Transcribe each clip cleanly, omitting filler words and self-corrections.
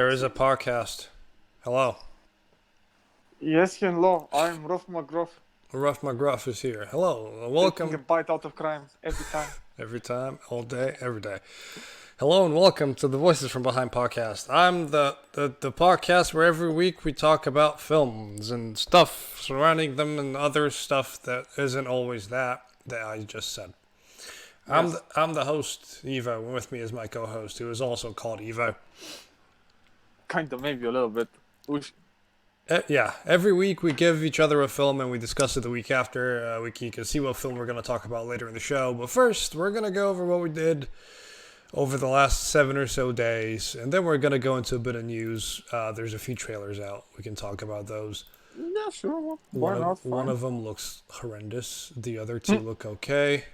There is a podcast. Hello. Yes, hello. I'm Ruff McGruff. Ruff McGruff is here. Hello. Taking a Welcome. bite out of crime every time. Every time, all day, every day. Hello and welcome to the Voices from Behind podcast. I'm the podcast where every week we talk about films and stuff surrounding them and other stuff that isn't always that I just said. Yes. I'm the host, Evo, and with me is my co-host, who is also called Evo. Kinda, maybe a little bit. Yeah, every week we give each other a film and we discuss it the week after. You can see what film we're going to talk about later in the show. But first, we're going to go over what we did over the last 7 or so days. And then we're going to go into a bit of news. There's a few trailers out. We can talk about those. Yeah, sure. Why not? One of them looks horrendous. The other two look okay.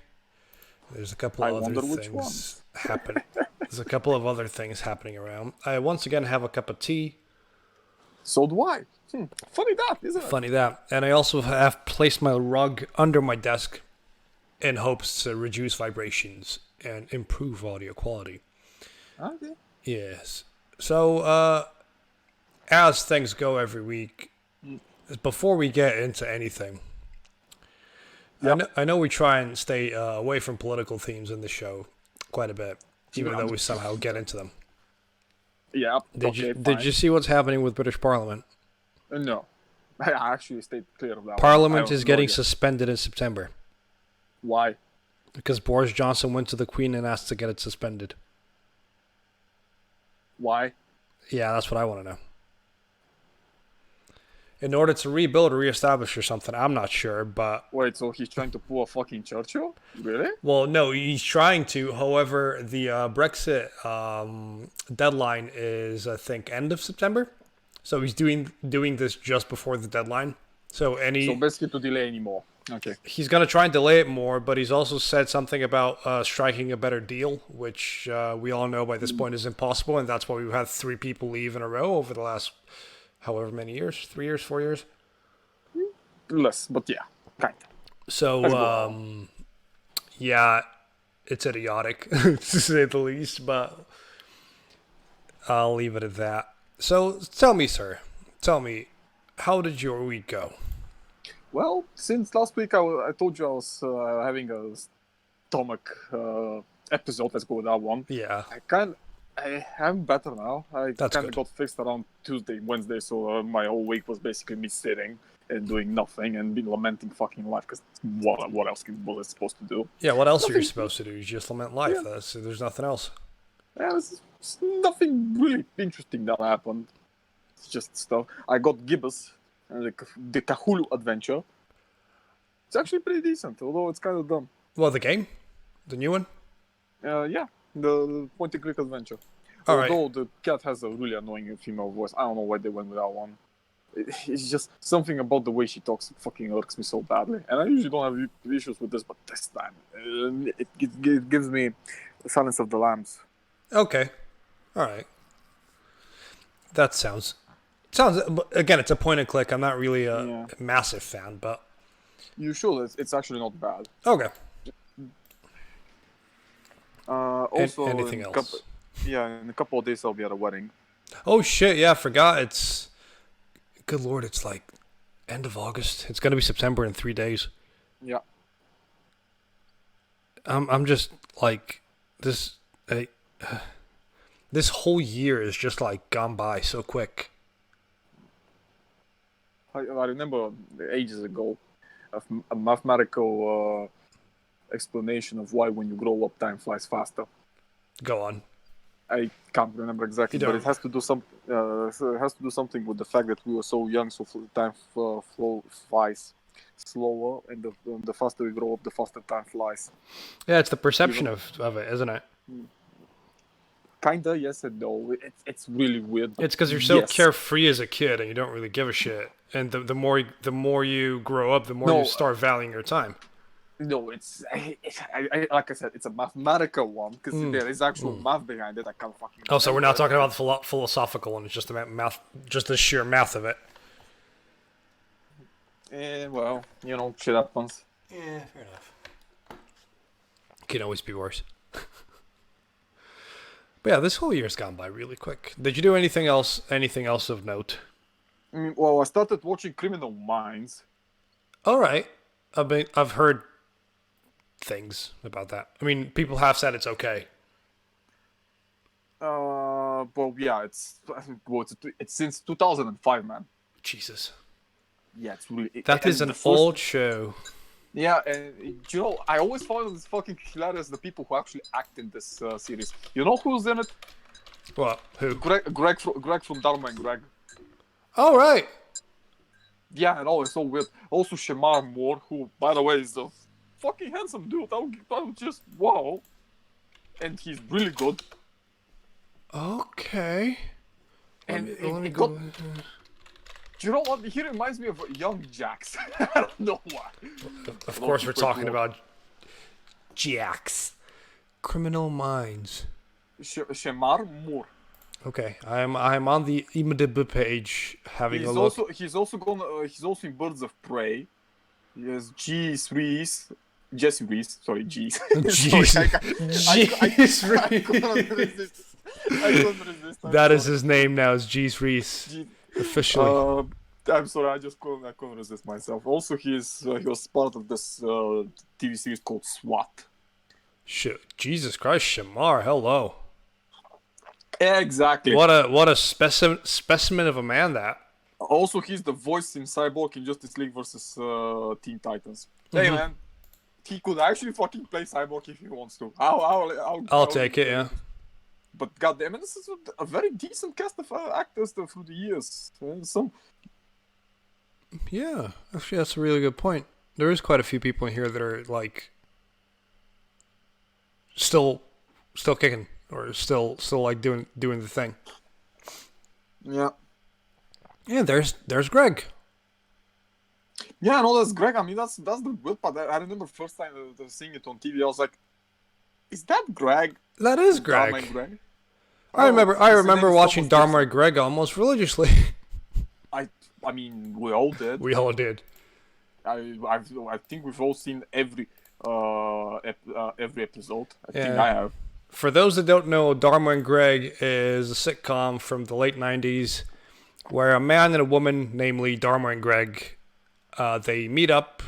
There's a couple of other things happening. There's a couple of other things happening around. I once again have a cup of tea. So do I. Funny that, isn't it? Funny that. And I also have placed my rug under my desk in hopes to reduce vibrations and improve audio quality. Okay. Yes. So, as things go every week, before we get into anything, I know we try and stay away from political themes in the show quite a bit, even though we somehow get into them. Yeah. Did you see what's happening with British Parliament? No. I actually stayed clear of that. Parliament is getting suspended in September. Why? Because Boris Johnson went to the Queen and asked to get it suspended. Why? Yeah, that's what I want to know. In order to rebuild or reestablish or something, I'm not sure, but... Wait, so he's trying to pull a fucking Churchill? Really? Well, no, he's trying to. However, the Brexit deadline is, I think, end of September. So he's doing this just before the deadline. So basically to delay anymore. Okay. He's going to try and delay it more, but he's also said something about striking a better deal, which we all know by this point is impossible, and that's why we've had 3 people leave in a row over the last however many years, 3 years, 4 years? Less, but yeah, kind of. So, yeah, it's idiotic, to say the least, but I'll leave it at that. So, tell me, sir, how did your week go? Well, since last week I told you I was having a stomach episode, let's go with that one. Yeah. I'm better now. I That's kind good. of got fixed around Tuesday, Wednesday, so my whole week was basically me sitting and doing nothing and being lamenting fucking life, because what else was I supposed to do? Yeah, what else are you supposed to do? You just lament life. Yeah. There's nothing else. Yeah, there's nothing really interesting that happened. It's just stuff. I got Gibbous, the Cthulhu adventure. It's actually pretty decent, although it's kind of dumb. Well, the game? The new one? Yeah, the point-and-click adventure. All right. Although the cat has a really annoying female voice. I don't know why they went with that one. It's just something about the way she talks fucking irks me so badly. And I usually don't have issues with this, but this time it gives me Silence of the Lambs. Okay. All right. That sounds. Again, it's a point and click. I'm not really a massive fan, but You should. It's actually not bad. okay. Also, anything else? In a couple of days I'll be at a wedding. Oh shit! Yeah, I forgot. It's good lord. It's like end of August. It's gonna be September in 3 days. Yeah. I'm just like this. This whole year is just like gone by so quick. I remember ages ago a mathematical explanation of why when you grow up time flies faster. Go on. I can't remember exactly, but it has to do something with the fact that we were so young, so time flies slower, and the faster we grow up, the faster time flies. Yeah, it's the perception of it, isn't it? Kinda, yes and no. It's really weird. It's because you're so carefree as a kid, and you don't really give a shit. And the more you grow up, the more you start valuing your time. No, it's like I said, it's a mathematical one, because there is actual math behind it. I can't fucking. Oh, so we're not talking about the philosophical one. It's just the math, just the sheer math of it. Well, shit happens. Yeah, fair enough. Can always be worse. But yeah, this whole year's gone by really quick. Did you do anything else? Anything else of note? Well, I started watching Criminal Minds. All right. I've heard things about that. I mean, people have said it's okay. Well, yeah, it's since 2005, man. Jesus. Yeah, it's really. That is an old show. Yeah, and you know, I always found this fucking hilarious. The people who actually act in this series. You know who's in it? What? Who? Greg from Dharma and Greg. All right. Yeah, and it's so weird. Also, Shamar Moore, who, by the way, is a fucking handsome dude. I would just wow, and he's really good. Okay. And let me go. Do you know what? He reminds me of young Jax. I don't know why. Of course, we're talking about Jax. Criminal Minds. Shamar Moore. Okay, I'm on the IMDb page having a look. He's also in Birds of Prey. He has Jesse Reese. Sorry, G's. Jeez. I couldn't resist. That is his name now. Is Jeez Reese officially? I'm sorry, I couldn't resist myself. Also, he was part of this TV series called SWAT. Shit, Jesus Christ, Shamar, hello. Yeah, exactly. What a specimen of a man that. Also, he's the voice in Cyborg in Justice League versus Teen Titans. Hey, man, he could actually fucking play Cyborg if he wants to. I'll take it, yeah. But goddamn it, this is a very decent cast of actors through the years. Yeah, actually, that's a really good point. There is quite a few people in here that are like still kicking or still like doing the thing. Yeah. Yeah, there's Greg. Yeah, no, that's Greg. I mean, that's the good part. I remember first time seeing it on TV, I was like, "Is that Greg?" That is Greg. I remember watching Dharma and Greg almost religiously. I mean, we all did. We all did. I think we've all seen every episode. I think Yeah. I have. For those that don't know, Dharma and Greg is a sitcom from the late 90s where a man and a woman, namely Dharma and Greg, they meet up,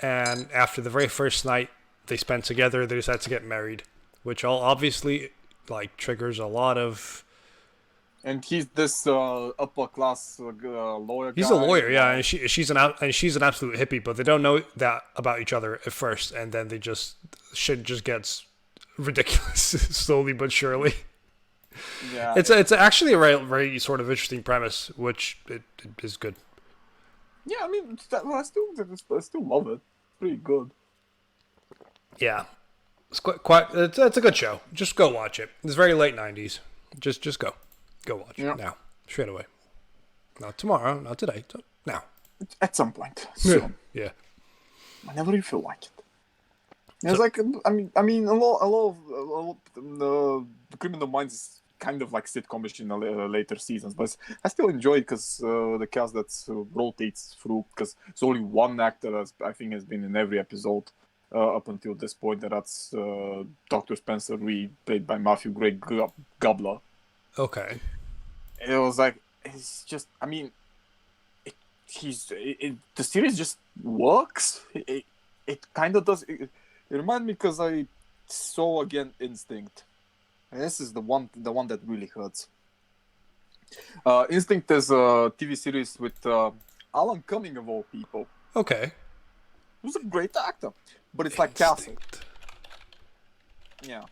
and after the very first night they spent together, they decide to get married, which all obviously like triggers a lot of. And he's this upper class lawyer. He's guy. a lawyer, yeah, and she's an absolute hippie, but they don't know that about each other at first, and then shit just gets ridiculous slowly but surely. Yeah, it's actually a very sort of interesting premise, which it is good. Yeah, I mean, I still love it. Pretty good. Yeah, it's quite. It's a good show. Just go watch it. It's very late 90s. Just go watch it now, straight away. Not tomorrow, not today. Now. At some point. Soon. Yeah. Whenever you feel like it. It's like I mean a lot of the Criminal Minds is kind of like sitcomish in the later seasons, but I still enjoy it because the cast that rotates through, because it's only one actor that I think has been in every episode up until this point. That's Dr. Spencer Reed, played by Matthew Gray Gabler. Okay. It was like, it's just, I mean, the series just works. It kind of does. It reminded me because I saw again Instinct. And this is the one that really hurts. Instinct is a TV series with Alan Cumming of all people. Okay. Who's a great actor, but it's like Castle. Yeah.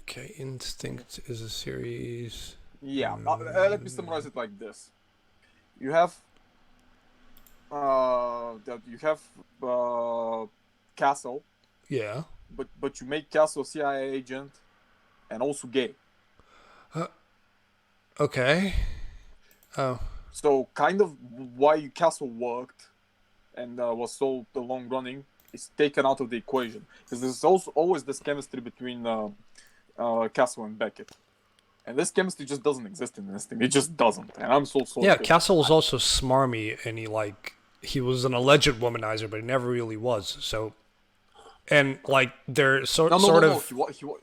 Okay, Instinct is a series. Yeah, let me summarize it like this: you have Castle. Yeah. But you make Castle a CIA agent, and also gay. Okay. Oh. So kind of why Castle worked, and was so long running, is taken out of the equation, because there's also always this chemistry between Castle and Beckett. And this chemistry just doesn't exist in this thing. It just doesn't. And I'm so sorry. Yeah, Castle was also smarmy, and he was an alleged womanizer, but he never really was. So and like they're No, sort no. of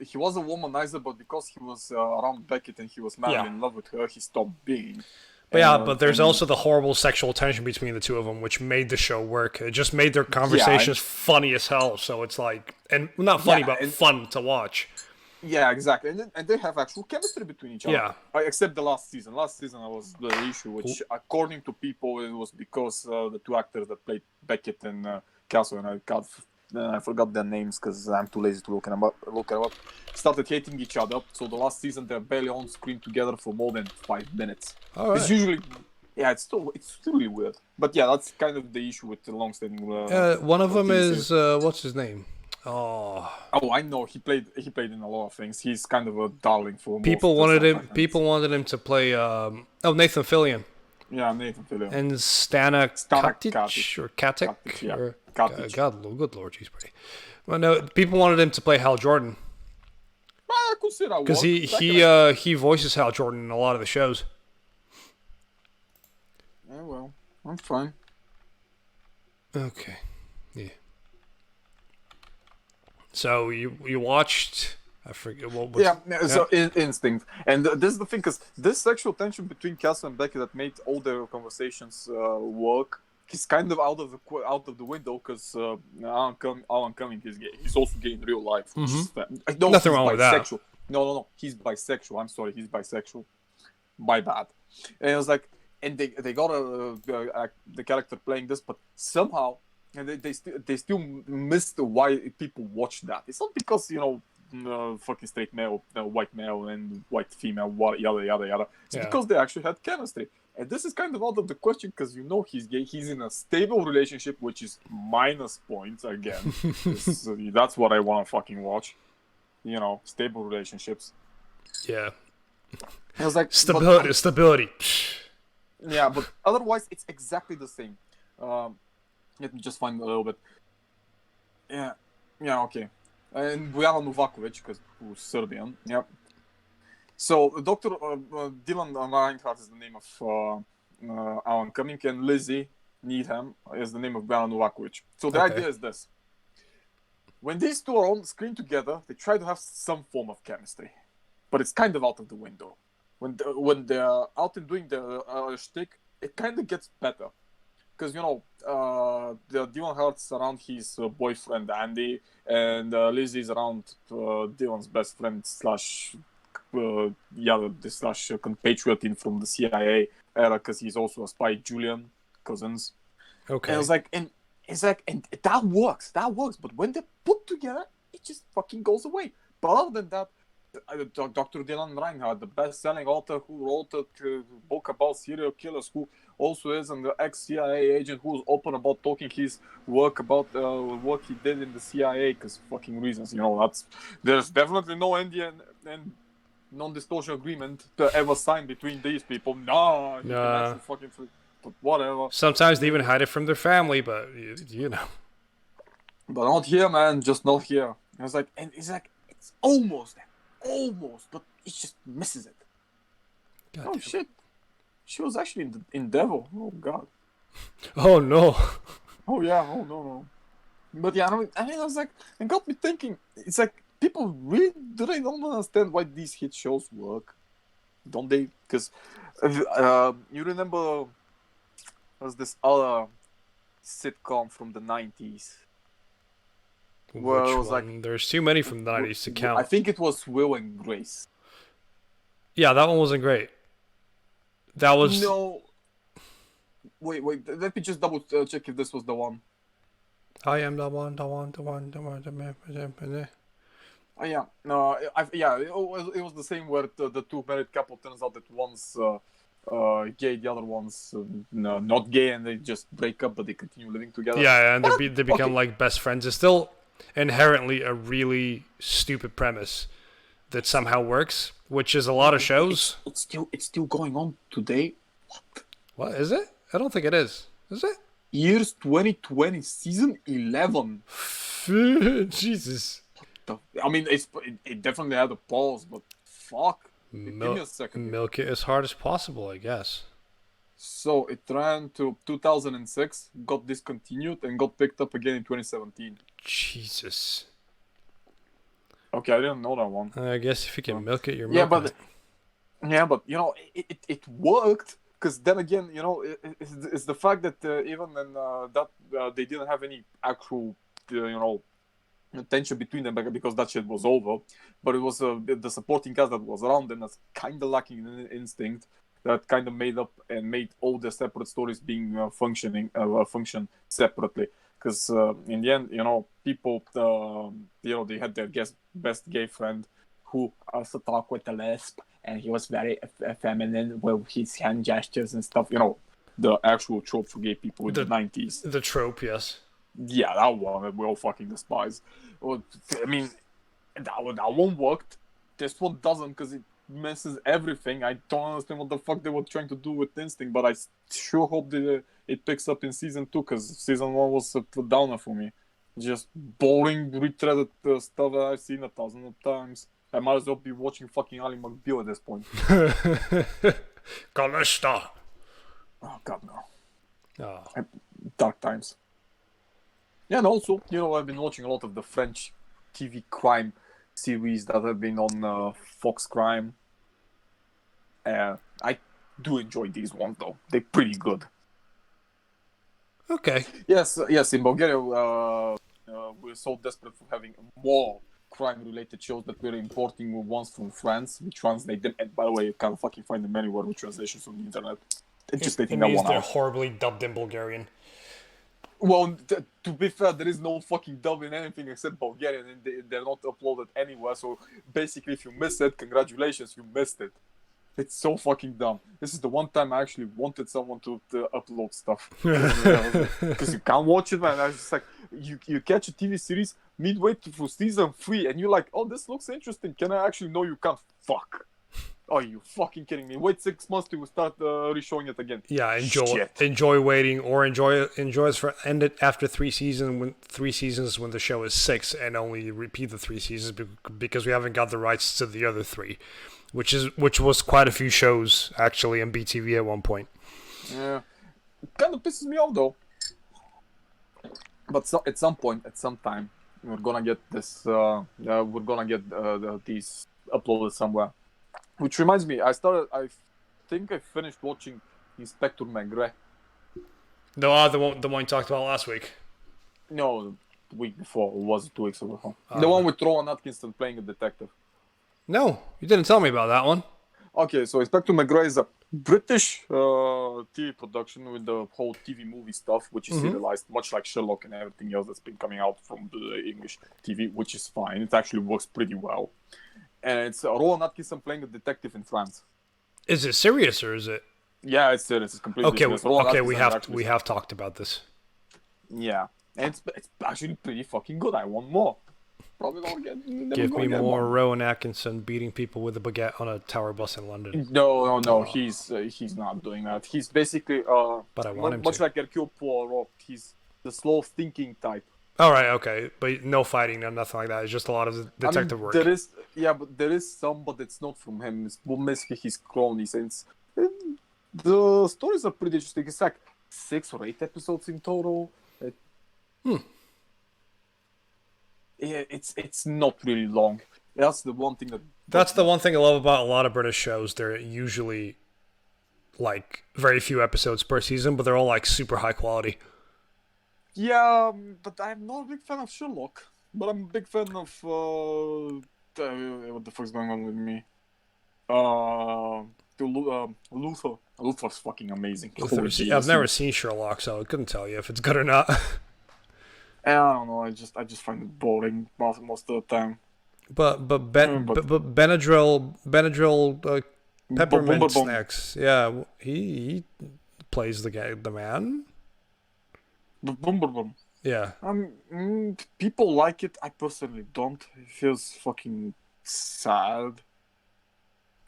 He was a womanizer, but because he was around Beckett and he was madly in love with her, he stopped being. But yeah, but there's also the horrible sexual tension between the two of them, which made the show work. It just made their conversations funny as hell. So it's like, and not funny, but fun to watch. Yeah, exactly. And they have actual chemistry between each other. Yeah. Except the last season. Last season was the issue, which according to people, it was because the two actors that played Beckett and Castle, and I forgot their names because I'm too lazy to look them up, started hating each other. So the last season, they're barely on screen together for more than 5 minutes. All right. It's usually... Yeah, it's really weird. But yeah, that's kind of the issue with the long-standing... one of them is... what's his name? Oh, I know. He played in a lot of things. He's kind of a darling for people wanted him. People wanted him to play. Nathan Fillion. Yeah, Nathan Fillion. And Stana Katic or Katic. Yeah. Or, Katic. God, good lord, he's pretty. Well, no, people wanted him to play Hal Jordan. I could see that because he voices Hal Jordan in a lot of the shows. Yeah, well, I'm fine. Okay. Yeah. So you watched, I forget what was... So Instinct. And this is the thing, because this sexual tension between Castle and Becky that made all their conversations work, he's kind of out of the window, because Alan Cumming is gay. He's also gay in real life. Mm-hmm. Nothing wrong with that. No. He's bisexual. I'm sorry, he's bisexual. My bad. And it was like, and they got the character playing this, but somehow... And they still missed why people watch that. It's not because, fucking straight male, white male, and white female, yada, yada, yada. It's because they actually had chemistry. And this is kind of out of the question because he's gay. He's in a stable relationship, which is minus points again. That's what I want to fucking watch. Stable relationships. Yeah. I was like... Stability. Yeah, but otherwise, it's exactly the same. Let me just find a little bit. Yeah, okay. And Bojana Novakovic, because who's Serbian. Yeah. So Dr. Dylan Reinhardt is the name of Alan Cumming, and Lizzie Needham is the name of Bojana Novakovic. So the idea is this: when these two are on screen together, they try to have some form of chemistry, but it's kind of out of the window. When they're out and doing their shtick, it kind of gets better. Because, the Dylan Hart's around his boyfriend, Andy, and Lizzie's around Dylan's best friend slash compatriot from the CIA era, because he's also a spy, Julian Cousins. Okay. And that works. But when they're put together, it just fucking goes away. But other than that, Dr. Dylan Reinhardt, the best-selling author who wrote a book about serial killers, who also is an ex-CIA agent who's open about talking his work about work he did in the CIA, because fucking reasons, there's definitely no NDA and non-disclosure agreement to ever sign between these people. No. Fucking, but whatever. Sometimes they even hide it from their family, but But not here, man. Just not here. It's almost there. Almost, but it just misses it. God damn. Shit. She was actually in Devil. Oh, God. Oh, no. Oh, yeah. Oh, no. But yeah, I was like, it got me thinking, it's like, people really, they don't understand why these hit shows work? Don't they? Because, you remember, there was this other sitcom from the 90s. Well, it was one? There's too many from the 90s to count. I think it was Will and Grace. Yeah, that one wasn't great. That was... No. Wait. Let me just double check if this was the one. I am the one. Oh, yeah. No, it was the same where the two married couple turns out that one's gay, the other one's not gay, and they just break up, but they continue living together. Yeah, and they become like best friends. It's still inherently a really stupid premise that somehow works, which is a lot of shows. It's still going on today. What is it? I don't think it is. Is it? Years 2020, season 11. Jesus. I mean, it definitely had a pause, but fuck. Give me a second. Milk it as hard as possible, I guess. So it ran to 2006, got discontinued, and got picked up again in 2017. Jesus. Okay, I didn't know that one. I guess if you can milk it, you're Yeah, milking but it. yeah, but you know, it worked. Because then again, you know, it's the fact that even in that they didn't have any actual, you know, tension between them because that shit was over. But it was the supporting cast that was around them that's kind of lacking in instinct. That kind of made up and made all the separate stories being function separately. Because in the end, you know, people, you know, they had their best gay friend who also talked with a lisp, and he was very feminine with his hand gestures and stuff. You know, the actual trope for gay people in the 90s. The trope, yes. Yeah, that one that we all fucking despise. Well, I mean, that one worked. This one doesn't because it messes everything. I don't understand what the fuck they were trying to do with Instinct, but I sure hope that it picks up in season 2 because season 1 was a downer for me. Just boring, retreaded stuff that I've seen 1,000 times. I might as well be watching fucking Ali McBeal at this point. Calista. Oh god, no. Oh. Dark times. Yeah, and also, you know, I've been watching a lot of the French TV crime series that have been on Fox Crime. I do enjoy these ones, though. They're pretty good. Okay. Yes, in Bulgaria, we're so desperate for having more crime-related shows that we're importing ones from France. We translate them, and by the way, you can't fucking find them anywhere with translations on the internet. Just It means they're horribly dubbed in Bulgarian. Well, to be fair, there is no fucking dub in anything except Bulgarian, and they're not uploaded anywhere. So basically, if you miss it, congratulations, you missed it. It's so fucking dumb. This is the one time I actually wanted someone to upload stuff. Because you can't watch it, man. I was just like, you catch a TV series midway through season 3, and you're like, oh, this looks interesting. Can I actually know you can't? Fuck. Oh, you fucking kidding me? Wait 6 months till we start re-showing it again. Yeah, enjoy waiting, or enjoy it for end it after 3 seasons when the show is 6, and only repeat the 3 seasons because we haven't got the rights to the other 3, which was quite a few shows actually in BTV at one point. Yeah, it kind of pisses me off though. But at some point, at some time, we're gonna get this. We're gonna get these uploaded somewhere. Which reminds me, I think I finished watching Inspector Maigret. The one you talked about last week. No, the week before. It was 2 weeks ago. The one with Rowan Atkinson playing a detective. No, you didn't tell me about that one. Okay, so Inspector Maigret is a British TV production with the whole TV movie stuff, which is serialized, much like Sherlock and everything else that's been coming out from the English TV, which is fine. It actually works pretty well. And it's Rowan Atkinson playing a detective in France. Is it serious or is it? Yeah, it's serious. It's completely serious. Okay, we have talked about this. Yeah, and it's actually pretty fucking good. I want more. Probably gonna get. Give me more Rowan Atkinson beating people with a baguette on a tower bus in London. No. He's not doing that. He's basically but I want him much to. like Hercule Poirot. He's the slow thinking type. All right, okay, but no fighting, no nothing like that. It's just a lot of detective work. There is some, but it's not from him. It's mostly his cronies. And the stories are pretty interesting. It's like 6 or 8 episodes in total. It's not really long. That's the one thing That's the one thing I love about a lot of British shows. They're usually like very few episodes per season, but they're all like super high quality. Yeah, but I'm not a big fan of Sherlock. But I'm a big fan of what the fuck's going on with me? Luther. Luther's fucking amazing. I've never seen Sherlock, so I couldn't tell you if it's good or not. I don't know. I just find it boring most of the time. But Benadryl peppermint snacks. Yeah, he plays the man. Boom. Yeah. People like it. I personally don't. It feels fucking sad.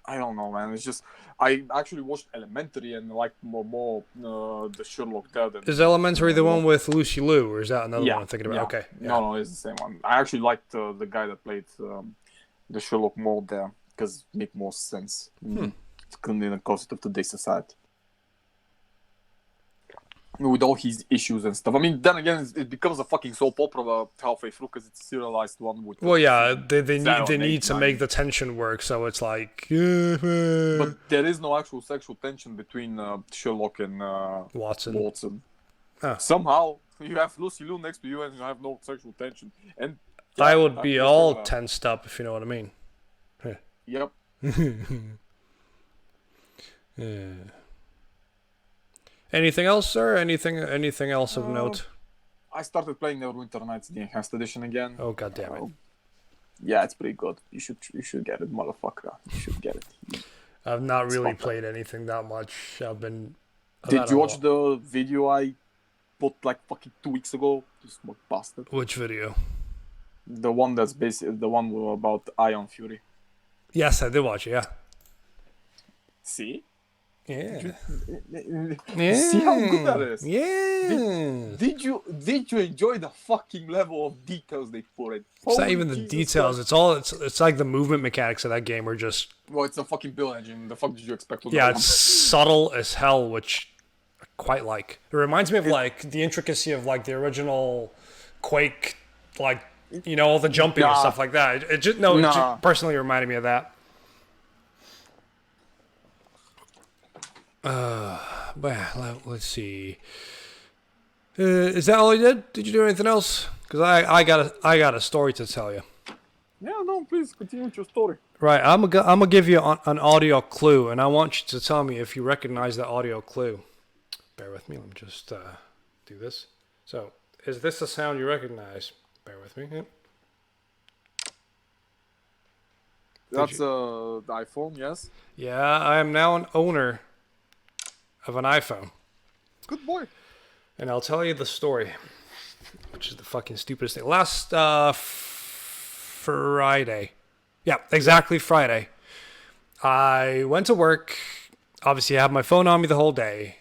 I don't know, man. It's just I actually watched Elementary and like more the Sherlock there. Is Elementary the one with Lucy Liu, or is that another one I'm thinking about? Yeah. Okay. Yeah. No, it's the same one. I actually liked the guy that played the Sherlock more there because it made more sense in the concept of today's society. with all his issues and stuff. I mean, then again, it becomes a fucking soap opera halfway through because it's a serialized one with. Well, yeah, they Seven, need eight, to nine. make the tension work, so it's like. But there is no actual sexual tension between Sherlock and Watson. Ah. Somehow you have Lucy Liu next to you and you have no sexual tension. And yeah, I would be all tensed up, if you know what I mean. Yep. Yeah. Anything else, sir? Anything else of note? I started playing Neverwinter Nights the Enhanced Edition again. Oh, god damn it. Yeah, it's pretty good. You should get it, motherfucker. You should get it. I've not really played anything that much. Did you watch the video I put like fucking 2 weeks ago? This bastard. Which video? The one that's basically the one about Ion Fury. Yes, I did watch it, yeah. See? Yeah. See how good that is? Yeah. Did you enjoy the fucking level of details they put in? It's not even the details. It's like the movement mechanics of that game are just. Well, it's a fucking build engine. The fuck did you expect? Yeah, it's subtle as hell, which I quite like. It reminds me of like the intricacy of like the original Quake, like all the jumping and stuff like that. It just personally reminded me of that. Well, let's see. Is that all you did? Did you do anything else? Because I got a story to tell you. Yeah, no, please continue with your story. Right, I'm gonna give you an audio clue, and I want you to tell me if you recognize the audio clue. Bear with me. Let me just do this. So, is this a sound you recognize? Bear with me. Yep. That's the iPhone, yes. Yeah, I am now an owner of an iPhone. Good boy. And I'll tell you the story, which is the fucking stupidest thing. Last Friday. Yeah, exactly Friday. I went to work. Obviously, I had my phone on me the whole day.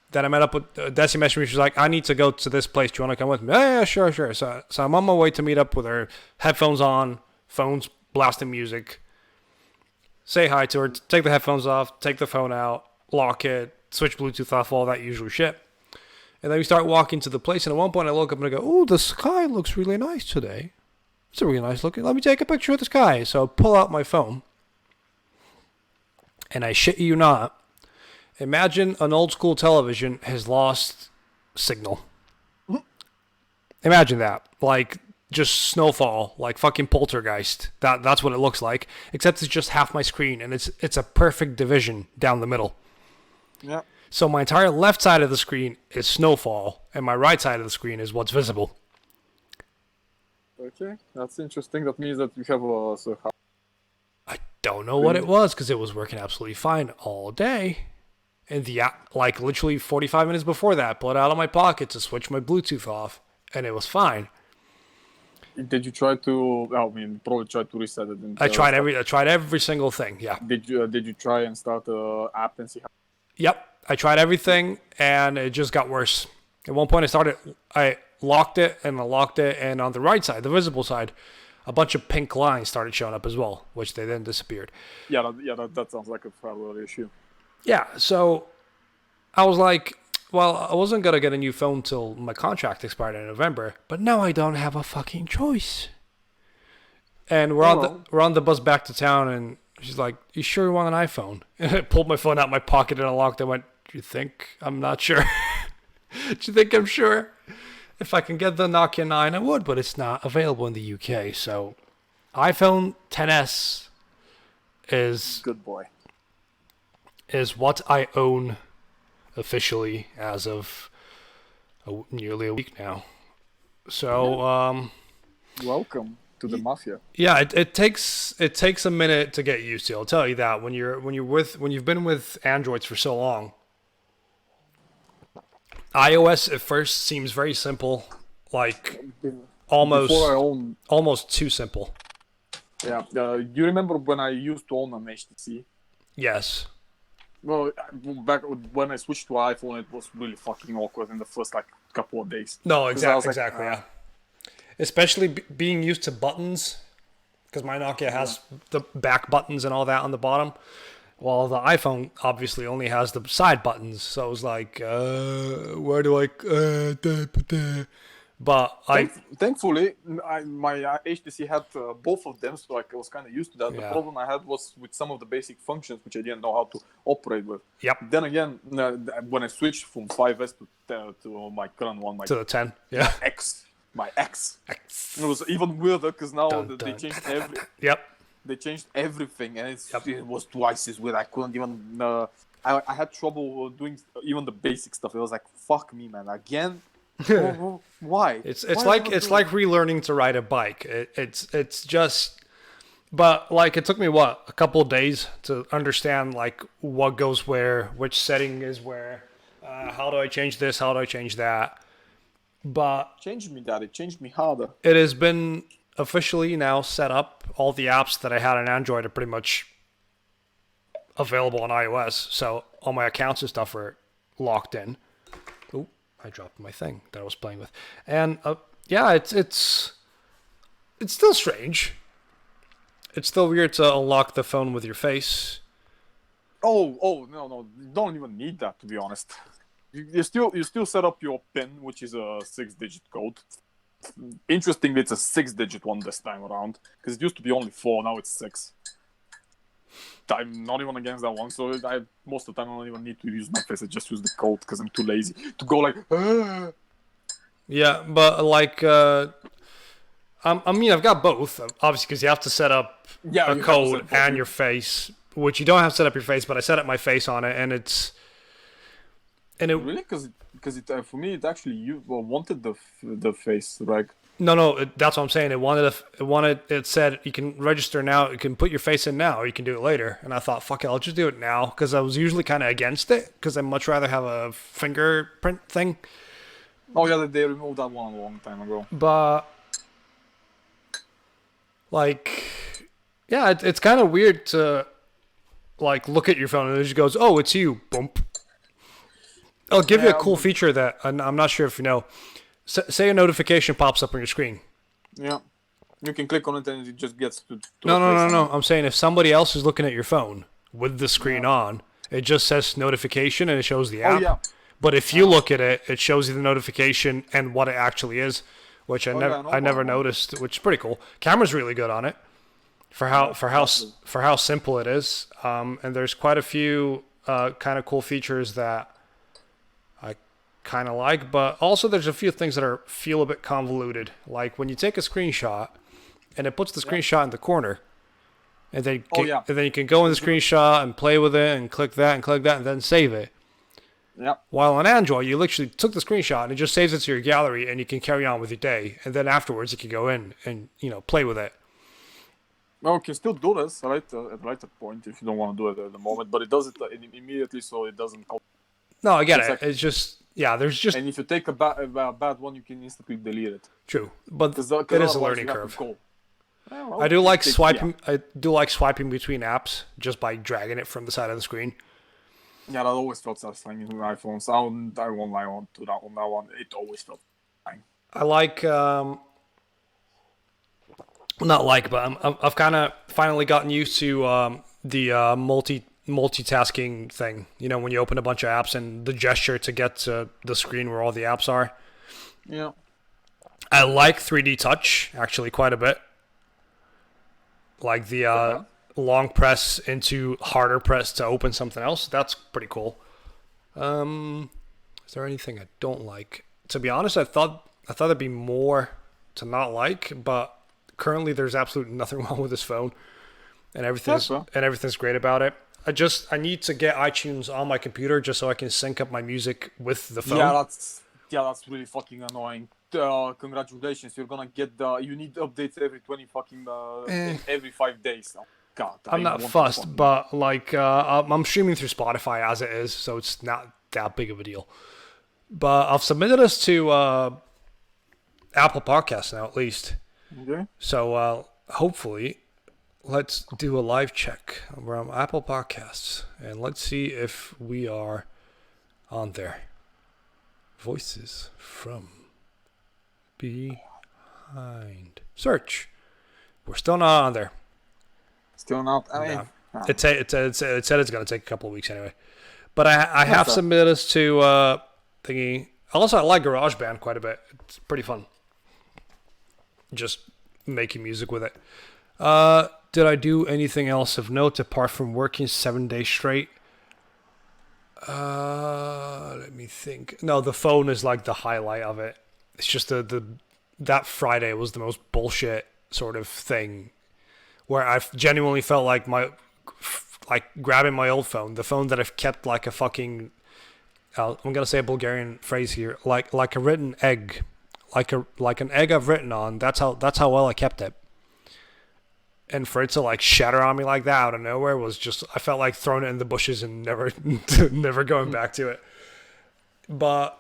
Then I met up with Desi messaged me. She was like, I need to go to this place. Do you want to come with me? Yeah, sure. So I'm on my way to meet up with her. Headphones on, phones blasting music. Say hi to her. Take the headphones off. Take the phone out. Lock it. Switch Bluetooth off. All that usual shit. And then we start walking to the place. And at one point I look up and I go, "Oh, the sky looks really nice today. It's a really nice looking. Let me take a picture of the sky." So I pull out my phone. And I shit you not. Imagine an old school television has lost signal. Imagine that. Like, just snowfall. Like fucking poltergeist. That's what it looks like. Except it's just half my screen. And it's a perfect division down the middle. Yeah. So my entire left side of the screen is snowfall. And my right side of the screen is what's visible. Okay. That's interesting. That means that you have a... I don't know what it was. Because it was working absolutely fine all day. And like literally 45 minutes before that, I pulled it out of my pocket to switch my Bluetooth off, and it was fine. Did you try to? I mean, probably try to reset it. I tried every single thing. Yeah. Did you try and start the app and see how? Yep, I tried everything, and it just got worse. At one point, I locked it, and on the right side, the visible side, a bunch of pink lines started showing up as well, which they then disappeared. Yeah, that sounds like a hardware issue. Yeah, so I was like, well, I wasn't going to get a new phone till my contract expired in November, but now I don't have a fucking choice. And we're on the bus back to town, and she's like, "You sure you want an iPhone?" And I pulled my phone out of my pocket and unlocked it. I went, "Do you think I'm not sure?" Do you think I'm sure? If I can get the Nokia 9, I would, but it's not available in the UK. So iPhone XS is... Good boy. Is what I own officially as of nearly a week now. So, welcome to the mafia. Yeah, it takes a minute to get used to. I'll tell you that when you've been with Androids for so long. iOS at first seems very simple, like almost too simple. Yeah, you remember when I used to own an HTC? Yes. Well, back when I switched to iPhone, it was really fucking awkward in the first couple of days. No, exactly. Yeah. Especially being used to buttons, because my Nokia has the back buttons and all that on the bottom. Well, the iPhone obviously only has the side buttons, so it was like, where do I? But Thankfully, my HTC had both of them, so I was kind of used to that. The Yeah. problem I had was with some of the basic functions, which I didn't know how to operate with. Yep. Then again, when I switched from 5S to my current one, to the 10, yeah. my X, it was even weirder because now they changed Yep. They changed everything, and Yep. it was twice as weird. I couldn't even. I had trouble doing even the basic stuff. It was like, fuck me, man, again. Why? It's like relearning to ride a bike. It's just, but like it took me a couple of days to understand like what goes where, which setting is where, how do I change this, how do I change that. But Changed me, Daddy. Changed me harder. it has been officially now set up. All the apps that I had on Android are pretty much available on iOS, so all my accounts and stuff are locked in. Oh, I dropped my thing that I was playing with, and yeah, it's still strange. It's still weird to unlock the phone with your face. Oh no, you don't even need that, to be honest. You still set up your PIN, which is a 6-digit code. Interestingly, it's a 6-digit one this time around, because it used to be only 4, now it's 6. I'm not even against that one, so most of the time I don't even need to use my face. I just use the code because I'm too lazy to go like. Yeah, but like, I mean, I've got both, obviously, because you have to set up a code and your face, which you don't have to set up your face, but I set up my face on it, and it really, because for me it actually wanted the face, right? No, that's what I'm saying. It said you can register now, you can put your face in now, or you can do it later. And I thought, fuck it, I'll just do it now, because I was usually kind of against it, because I'd much rather have a fingerprint thing. Oh yeah, they removed that one a long time ago. But like, yeah, it's kind of weird to like look at your phone and it just goes, oh, it's you, bump. I'll give you a cool feature that I'm not sure if you know. Say a notification pops up on your screen. Yeah. You can click on it and it just gets to No. I'm saying if somebody else is looking at your phone with the screen on, it just says notification and it shows the app. Oh, yeah. But if you look at it, it shows you the notification and what it actually is, which I never noticed, which is pretty cool. Camera's really good on it for how simple it is. And there's quite a few kind of cool features that I kind of like, but also there's a few things that feel a bit convoluted. Like when you take a screenshot and it puts the screenshot in the corner, and then you can go in the screenshot and play with it and click that and then save it. Yeah. While on Android, you literally took the screenshot and it just saves it to your gallery, and you can carry on with your day. And then afterwards, you can go in and play with it. Well, you can still do this at a later point if you don't want to do it at the moment, but it does it immediately, so it doesn't. No, I get it. It's just there's just. And if you take a bad one, you can instantly delete it. True, but it is a learning curve. Well, I do like swiping. Yeah. I do like swiping between apps just by dragging it from the side of the screen. Yeah, that always felt satisfying in iPhones. I won't lie on to that one. It always felt fine. I like, but I've kind of finally gotten used to the multitasking thing. You know, when you open a bunch of apps and the gesture to get to the screen where all the apps are. Yeah. I like 3D touch actually quite a bit. Like the long press into harder press to open something else. That's pretty cool. Is there anything I don't like? To be honest, I thought there'd be more to not like, but currently there's absolutely nothing wrong with this phone, and everything's great about it. I need to get iTunes on my computer just so I can sync up my music with the phone. That's really fucking annoying. Congratulations, you're gonna get you need updates every every 5 days. Oh, God, I'm not fussed, but like I'm streaming through Spotify as it is, so it's not that big of a deal. But I've submitted us to Apple Podcasts now, at least. Okay. So hopefully, let's do a live check. We're on Apple Podcasts, and let's see if we are on there. Voices from behind. Search. We're still not on there. Still not. I mean, It said it's going to take a couple of weeks anyway. But I have submitted this to thingy. Also, I like GarageBand quite a bit. It's pretty fun. Just making music with it. Did I do anything else of note apart from working 7 days straight? Let me think. No, the phone is like the highlight of it. It's just that Friday was the most bullshit sort of thing where I genuinely felt like grabbing my old phone, the phone that I've kept like a fucking, I'm gonna say a Bulgarian phrase here, like a written egg, like an egg I've written on. That's how well I kept it. And for it to like shatter on me like that out of nowhere was just, I felt like throwing it in the bushes and never going back to it. But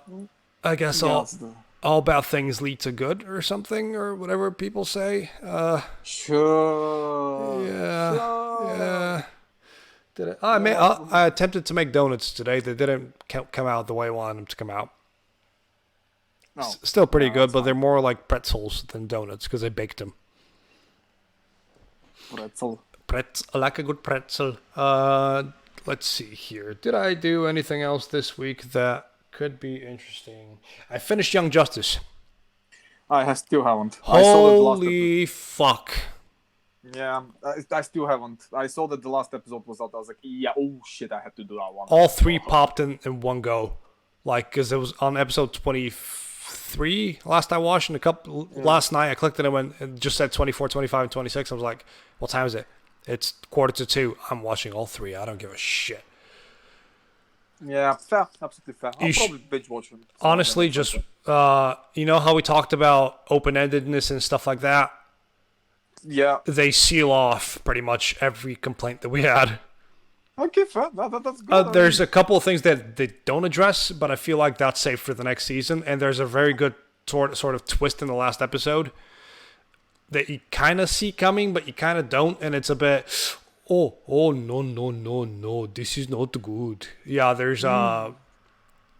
I guess all bad things lead to good or something, or whatever people say. Sure. Yeah. Did it? I attempted to make donuts today. They didn't come out the way I wanted them to come out. No. Still pretty good, but they're more like pretzels than donuts because I baked them. Pretzel. I like a good pretzel. Let's see here. Did I do anything else this week that could be interesting? I finished Young Justice. I still haven't. Holy fuck. Yeah, I still haven't. I saw that the last episode was out. I was like, yeah, oh shit, I had to do that one. All three popped in one go. Like, because it was on episode 23 last I watched, and last night I clicked it and it just said 24, 25, and 26. I was like, what time is it? It's 1:45. I'm watching all three. I don't give a shit. Yeah, fair. Absolutely fair. I'll probably binge watch them. Honestly, just, you know how we talked about open-endedness and stuff like that? Yeah. They seal off pretty much every complaint that we had. Okay, fair. That's good. There's a couple of things that they don't address, but I feel like that's safe for the next season. And there's a very good sort of twist in the last episode that you kind of see coming, but you kind of don't. And it's a bit, no, this is not good. Yeah, there's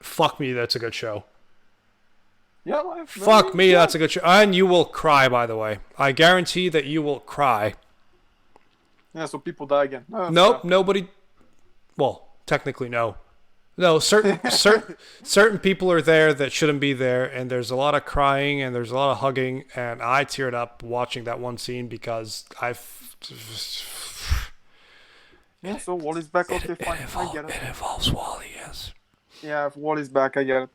fuck me, that's a good show. Yeah, fuck me, that's a good show. And you will cry, by the way. I guarantee that you will cry. Yeah, so people die again. Nope, nobody. Well, technically, no. No, certain people are there that shouldn't be there, and there's a lot of crying and there's a lot of hugging, and I teared up watching that one scene because Yeah, so Wally's back. Okay, fine. I get it. It involves Wally, yes. Yeah, if Wally's back, I get it.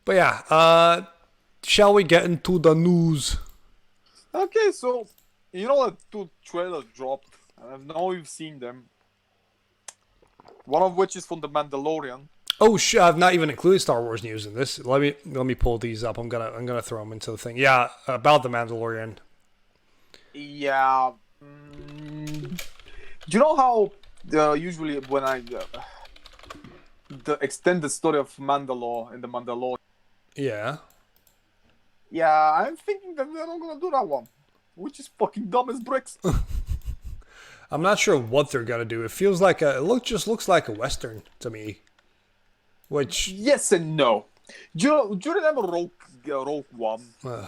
But yeah, shall we get into the news? Okay, so you know that two trailers dropped. I know you've seen them. One of which is from the Mandalorian. Oh shit! I've not even included Star Wars news in this. Let me pull these up. I'm gonna throw them into the thing. Yeah, about the Mandalorian. Yeah. Do you know how usually when the extended story of Mandalore in the Mandalorian? Yeah. Yeah, I'm thinking that they're not gonna do that one, which is fucking dumb as bricks. I'm not sure what they're gonna do. It feels like just looks like a Western to me. Which yes and no. Do you remember Rogue One?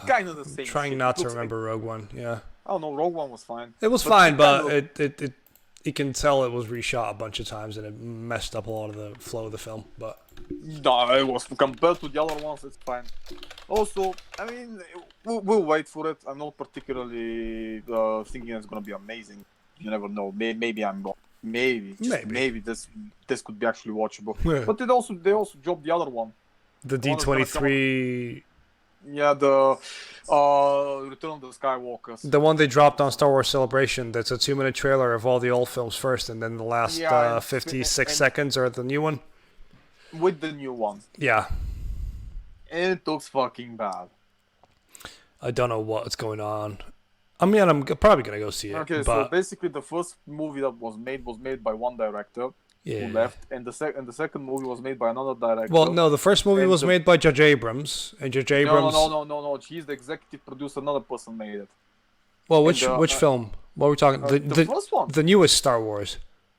Kind of the same. Trying shit. not to remember Rogue One. Yeah. Oh no, Rogue One was fine. It was fine, but it you can tell it was reshot a bunch of times and it messed up a lot of the flow of the film. But no, it was compared to the other ones. It's fine. Also, I mean, we'll wait for it. I'm not particularly thinking it's gonna be amazing. You never know. Maybe I'm wrong. Maybe this could be actually watchable. Yeah. But they also dropped the other one. The D23. Yeah, the Return of the Skywalkers. The one they dropped on Star Wars Celebration. That's a 2-minute trailer of all the old films first, and then the last 56 seconds are the new one. With the new one. Yeah. It looks fucking bad. I don't know what's going on. I mean, I'm probably gonna go see it. Okay, but so basically, the first movie that was made by one director who left, and the second movie was made by another director. Well, no, the first movie was made by J.J. Abrams, and J.J. Abrams. No. He's the executive producer. Another person made it. Well, which film? What are we talking? The first one. The newest Star Wars.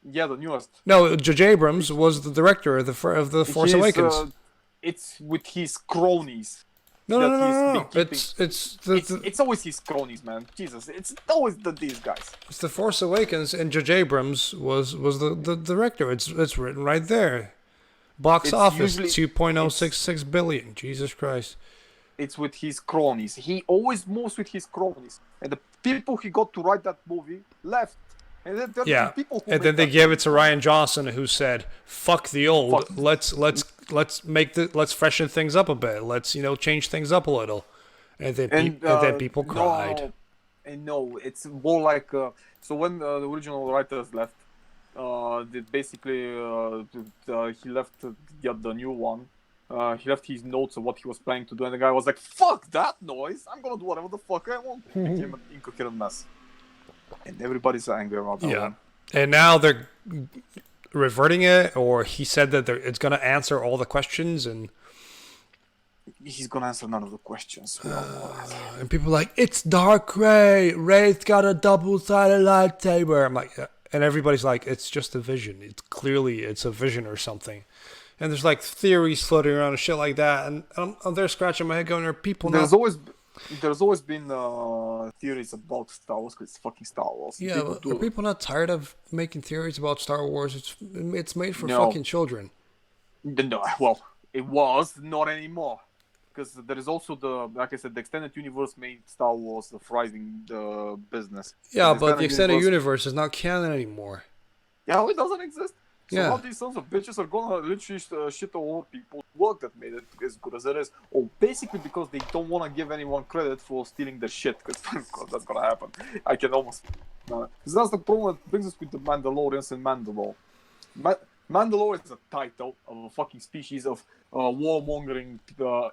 Yeah, the newest. No, J.J. Abrams was the director of the Force Awakens. It's with his cronies. No, no, that no, he's no, been no. keeping. It's always his cronies, man. Jesus, it's always these guys. It's The Force Awakens, and J.J. Abrams was the director. It's written right there. Box It's office usually 2.066 billion. Jesus Christ. it's with his cronies. He always moves with his cronies, and the people he got to write that movie left. And then there are Yeah, the people who and then make they that gave movie. it to Ryan Johnson, who said, "Fuck the old. Fuck. Let's freshen things up a bit. Let's change things up a little." And then people cried. No, it's more like so when the original writers left, he left the new one. He left his notes of what he was planning to do, and the guy was like, "Fuck that noise! I'm gonna do whatever the fuck I want." It became an incoherent mess, and everybody's angry about that one. And now they're reverting it, or he said that it's gonna answer all the questions, and He's gonna answer none of the questions. We all know that. and people are like, "It's dark Ray. Ray's got a double-sided lightsaber." I'm like, and everybody's like, "It's just a vision. It's a vision or something." And there's like theories floating around and shit like that, and I'm there scratching my head going, "Are people There's always been theories about Star Wars because it's fucking Star Wars. Yeah, are people not tired of making theories about Star Wars? It's made for fucking children." No, well, it was not anymore. Because there is also like I said, the extended universe made Star Wars the thriving business. Yeah, but the extended universe is not canon anymore. Yeah, it doesn't exist. So Yeah. now these sons of bitches are gonna literally shit all people's work that made it as good as it is. Or basically because they don't want to give anyone credit for stealing their shit, because that's gonna happen. I can almost... Because that's the problem that brings us with the Mandalorians and Mandalore. Mandalore is a title of a fucking species of warmongering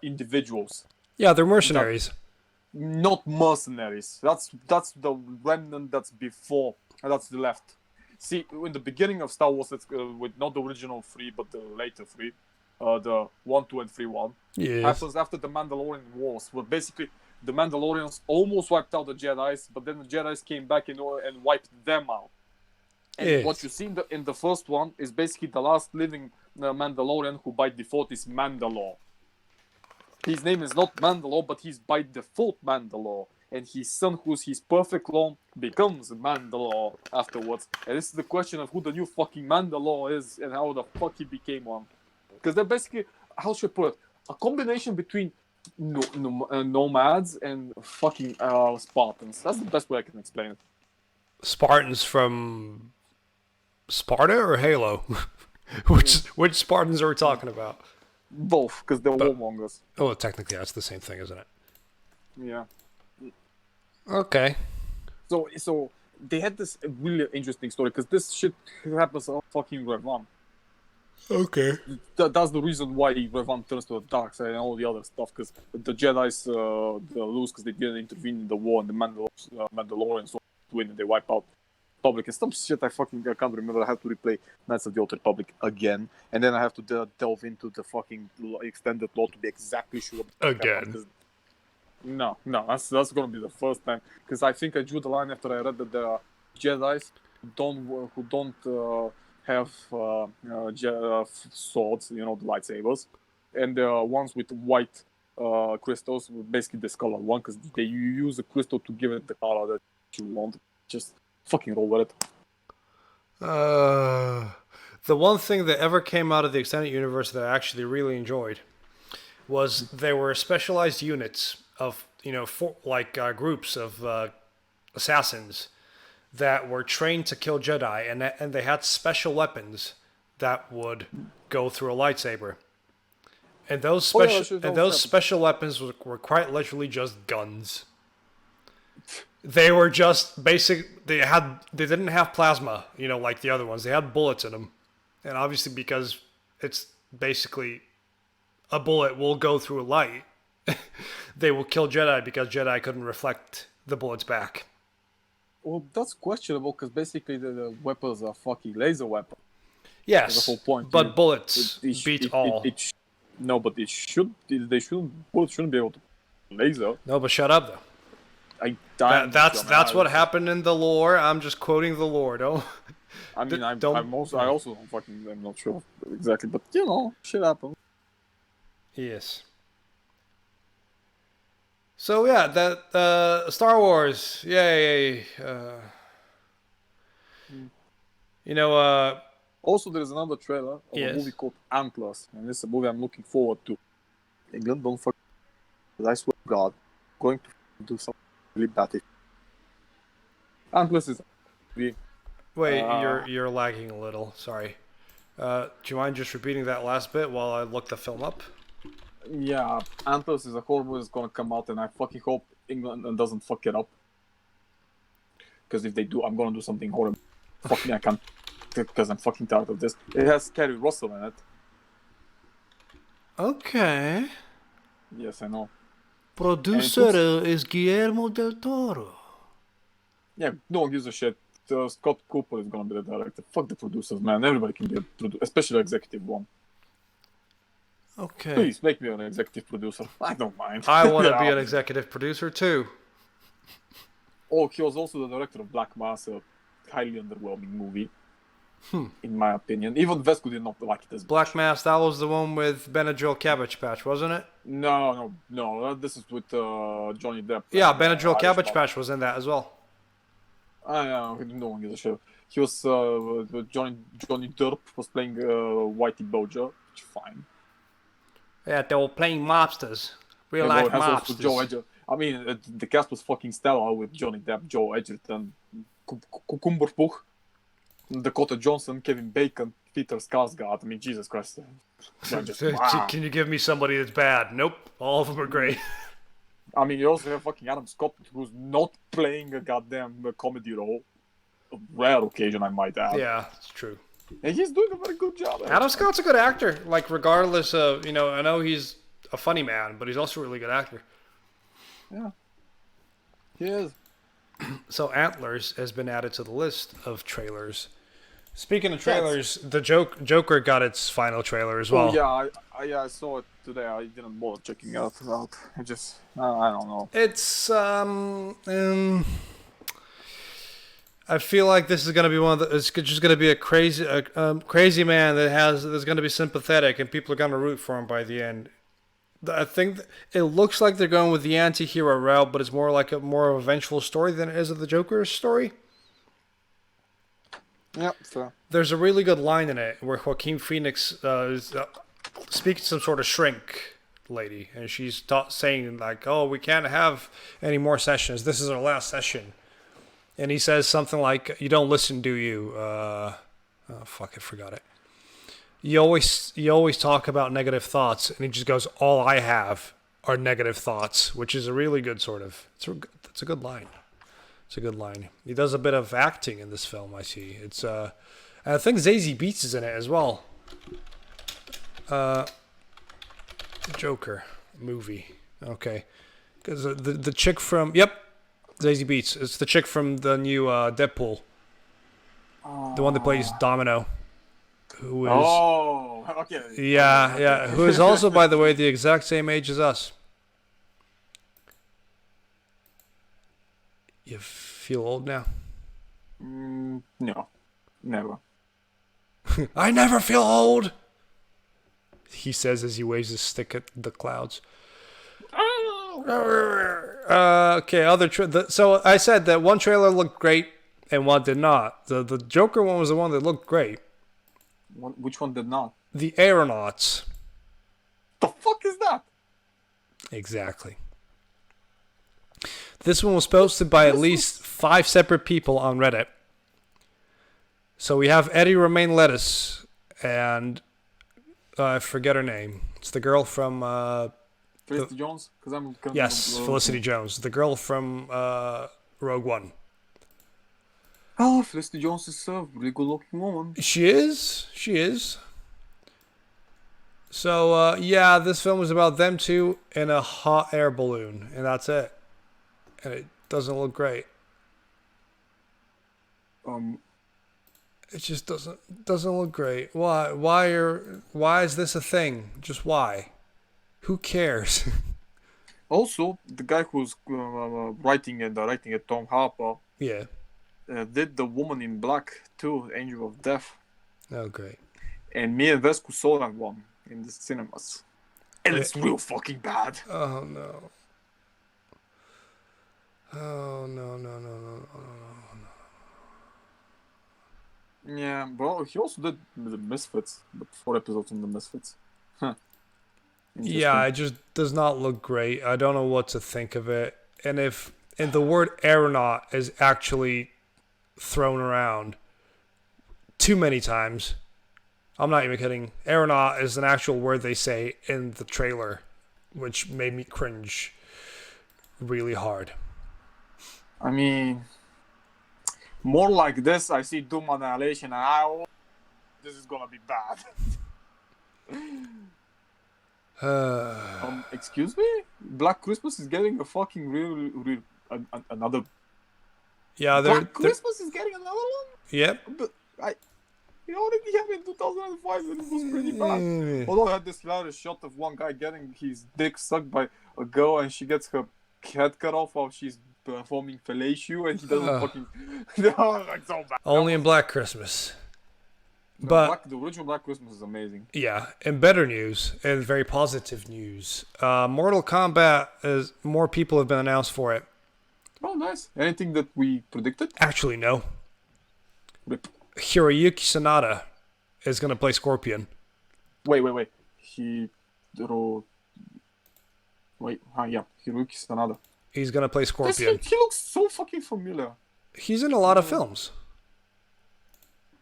individuals. Yeah, they're mercenaries. Not mercenaries. That's the remnant that's before, and that's the left. See, in the beginning of Star Wars, it's with not the original 3, but the later 3, the 1, 2, and 3 1, happens after the Mandalorian Wars, where basically the Mandalorians almost wiped out the Jedis, but then the Jedis came back and wiped them out. And what you see in the first one is basically the last living Mandalorian, who by default is Mandalore. His name is not Mandalore, but he's by default Mandalore. And his son, who's his perfect clone, becomes Mandalore afterwards. And this is the question of who the new fucking Mandalore is and how the fuck he became one. Because they're basically, how should I put it, a combination between nomads and fucking Spartans. That's the best way I can explain it. Spartans from Sparta or Halo? Which Spartans are we talking about? Both, because they're warmongers. Oh, technically that's the same thing, isn't it? Yeah. Okay. So they had this really interesting story, because this shit happens on fucking Revan. Okay. That's the reason why Revan turns to the dark side and all the other stuff, because the Jedi's lose because they didn't intervene in the war, and the Mandalorians win and they wipe out Republic and some shit I can't remember. I have to replay Knights of the Old Republic again, and then I have to delve into the fucking extended lore to be exactly sure. Again. No, that's gonna be the first time, because I think I drew the line after I read that the Jedi's who don't have swords, the lightsabers, and the ones with white crystals, basically the colored one, because you use the crystal to give it the color that you want. Just fucking roll with it. The one thing that ever came out of the extended universe that I actually really enjoyed was there were specialized units of groups of assassins that were trained to kill Jedi, and they had special weapons that would go through a lightsaber. And those special weapons were quite literally just guns. They were just basic. They didn't have plasma, like the other ones. They had bullets in them, and obviously because it's basically a bullet will go through a light, they will kill Jedi because Jedi couldn't reflect the bullets back. Well, that's questionable, because basically the weapons are fucking laser weapons. Yes, that's the whole point. But bullets beat all. No, but bullets shouldn't be able to laser. No, but shut up though. That's what happened in the lore. I'm just quoting the lore. Don't. I mean, I also don't fucking. I'm not sure exactly, but shit happens. Yes. So yeah, that Star Wars, yay! Mm. You know, Also, there is another trailer of a yes. movie called Antlers, and this is a movie I'm looking forward to. England, don't fuck. I swear to God, going to do something really bad. Antlers is a movie. Wait, you're lagging a little. Sorry. Do you mind just repeating that last bit while I look the film up? Yeah, Antlers is a horror movie that's gonna come out, and I fucking hope England doesn't fuck it up. Because if they do, I'm gonna do something horrible. Fuck me, I can't. Because I'm fucking tired of this. It has Kerry Russell in it. Okay. Yes, I know. Producer is Guillermo del Toro. Yeah, no one gives a shit. Scott Cooper is gonna be the director. Fuck the producers, man. Everybody can be a producer, especially the executive one. Okay. Please make me an executive producer. I don't mind. I want to be an executive producer too. Oh, he was also the director of Black Mass, a highly underwhelming movie, in my opinion. Even Vesco did not like it as much. Black Mass, that was the one with Benadryl Cabbage Patch, wasn't it? No. This is with Johnny Depp. Yeah, Benadryl Cabbage Irishman. Patch was in that as well. No one gives a shit. He was Johnny Depp was playing Whitey Bulger, which is fine. Yeah, they were playing mobsters. Real life mobsters. Joe Edgerton. I mean, the cast was fucking stellar with Johnny Depp, Joe Edgerton, Cucumber Puch, Dakota Johnson, Kevin Bacon, Peter Skarsgård. I mean, Jesus Christ. Wow. Can you give me somebody that's bad? Nope. All of them are great. I mean, you also have fucking Adam Scott, who's not playing a goddamn comedy role. A rare occasion, I might add. Yeah, it's true. And he's doing a very good job. Adam Scott's a good actor. Like, regardless of, I know he's a funny man, but he's also a really good actor. Yeah. He is. So Antlers has been added to the list of trailers. Speaking of trailers, the Joker got its final trailer as well. Oh yeah, I saw it today. I didn't bother checking it out. I just I don't know. It's I feel like this is gonna be one of the. It's just gonna be a crazy man that's gonna be sympathetic, and people are gonna root for him by the end. I think it looks like they're going with the anti-hero route, but it's more like a more of a vengeful story than it is of the Joker's story. Yeah, fair. There's a really good line in it where Joaquin Phoenix speaks to some sort of shrink lady, and she's saying like, "Oh, we can't have any more sessions. This is our last session." And he says something like, "You don't listen, do you?" Oh fuck, I forgot it. You always talk about negative thoughts, and he just goes, "All I have are negative thoughts," which is a really good sort of. It's a good line. It's a good line. He does a bit of acting in this film. I see. It's and I think Zazie Beetz is in it as well. Joker movie. Okay, because the chick from Zazie Beetz. It's the chick from the new Deadpool. The one that plays Domino. Who is? Oh, okay. Yeah. Who is also, by the way, the exact same age as us. You feel old now? No, never. I never feel old. He says as he waves his stick at the clouds. Okay, so I said that one trailer looked great and one did not. The Joker one was the one that looked great. Which one did not? The Aeronauts. The fuck is that? Exactly. This one was posted by at least 5 separate people on Reddit. So we have Eddie Romaine Lettuce and I forget her name. It's the girl from Felicity Jones? Yes, Felicity Jones. The girl from Rogue One. Oh, Felicity Jones is a really good-looking woman. She is. So, this film is about them two in a hot air balloon, and that's it. And it doesn't look great. It just doesn't look great. Why is this a thing? Just why? Who cares? Also, the guy who's writing and directing it, Tom Harper, Yeah. Did The Woman in Black too, Angel of Death. Oh, great. And me and Vesku saw that one in the cinemas. And it's real fucking bad. Oh, no. Oh, no. Yeah, well, he also did the Misfits, but 4 episodes on the Misfits. Huh. Yeah, Interesting. it just does not look great. I don't know what to think of it. And the word aeronaut is actually thrown around too many times. I'm not even kidding. Aeronaut is an actual word they say in the trailer, which made me cringe really hard. I mean, more like this, I see Doom Annihilation, and this is gonna be bad. Excuse me? Black Christmas is getting a fucking another. Yeah, Black Christmas is getting another one? Yep. But it already happened in 2005 and it was pretty bad. Although I had this hilarious shot of one guy getting his dick sucked by a girl and she gets her head cut off while she's performing fellatio and he doesn't fucking. Like so bad. Only in Black Christmas. The original Black Christmas is amazing. Yeah, in better news, and very positive news, Mortal Kombat is more people have been announced for it. Oh, nice. Anything that we predicted? Actually, no. Rip. Hiroyuki Sanada is going to play Scorpion. Wait. Hiroyuki Sanada. He's going to play Scorpion. He looks so fucking familiar. He's in a lot of films.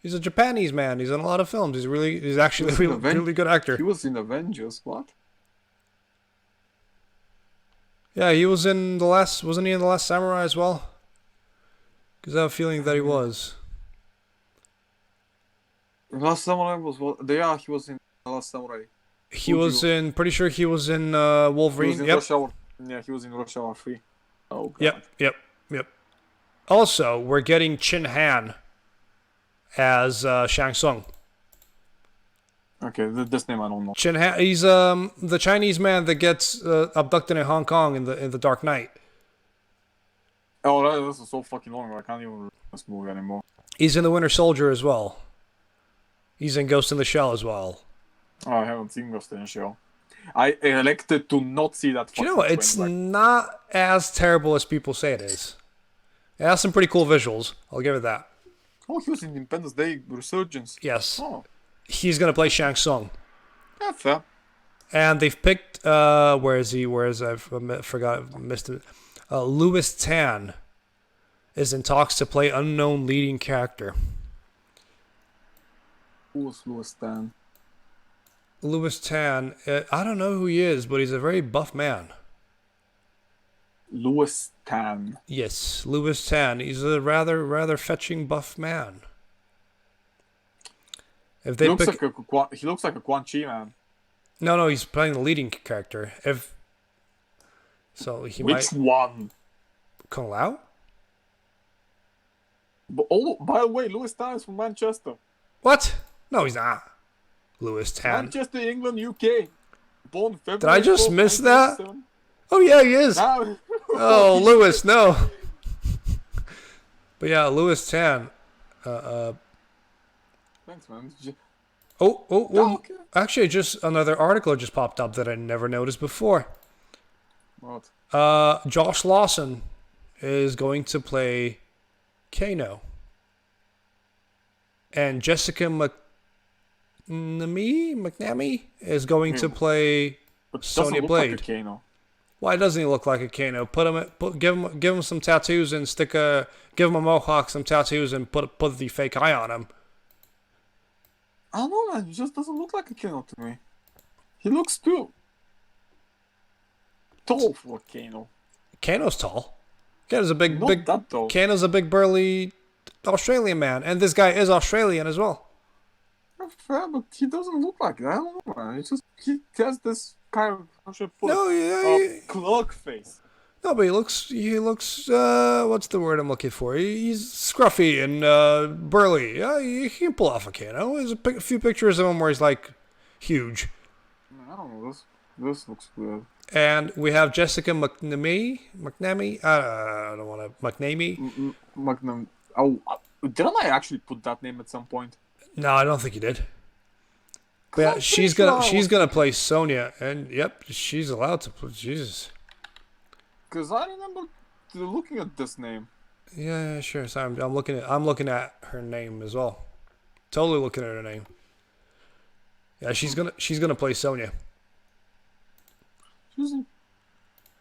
He's a Japanese man. He's in a lot of films. He's actually a really good actor. He was in Avengers. What? Yeah, he was in wasn't he in The Last Samurai as well? Because I have a feeling that he was. The Last Samurai was what? Yeah, he was in The Last Samurai. Pretty sure he was in Wolverine. He was in Rush Hour. Yeah, he was in Rush Hour 3. Oh, God. Yep. Also, we're getting Chin Han as Shang Tsung. Okay, this name I don't know. Chin Han, he's the Chinese man that gets abducted in Hong Kong in the Dark Knight. Oh, this is so fucking long. I can't even remember this movie anymore. He's in The Winter Soldier as well. He's in Ghost in the Shell as well. Oh, I haven't seen Ghost in the Shell. I elected to not see that. You know, it's not as terrible as people say it is. It has some pretty cool visuals. I'll give it that. Oh, he was in Independence Day Resurgence. Yes. Oh. He's gonna play Shang Tsung. Yeah, fair. And they've picked where is he? Missed it. Louis Tan is in talks to play unknown leading character. Who was Louis Tan? Louis Tan, I don't know who he is, but he's a very buff man. Louis Tan. Yes, Louis Tan. He's a rather fetching buff man. If they he looks like a Quan Chi man. No, he's playing the leading character. Which one? Kung Lao? But by the way, Louis Tan is from Manchester. What? No, he's not. Louis Tan. Manchester, England, UK. Born February. Did I just miss that? Oh yeah, he is. Oh, Louis, no. But yeah, Louis Tan. Thanks, man. Okay. Actually, just another article just popped up that I never noticed before. What? Josh Lawson is going to play Kano. And Jessica McNamee is going to play Sonya Blade. Like a Kano. Why doesn't he look like a Kano? Give him some tattoos and give him a mohawk, some tattoos, and put the fake eye on him. I don't know, man. He just doesn't look like a Kano to me. He looks too tall for a Kano. Kano's tall. Kano's a big. That tall. Kano's a big burly Australian man, and this guy is Australian as well. Fair, but he doesn't look like that. I don't know, man. He has this kind of clock face. No, but he looks. What's the word I'm looking for? He's scruffy and burly. Yeah, he can pull off a Kano. There's a few pictures of him where he's like huge. I don't know. This looks good. And we have Jessica McNamee. I don't want to McNamee. Oh, didn't I actually put that name at some point? No, I don't think you did. But yeah, she's gonna play Sonya, and yep, she's allowed to play. Jesus. Because I remember looking at this name. Yeah, sure. So I'm looking at her name as well. Totally looking at her name. Yeah, she's gonna play Sonya.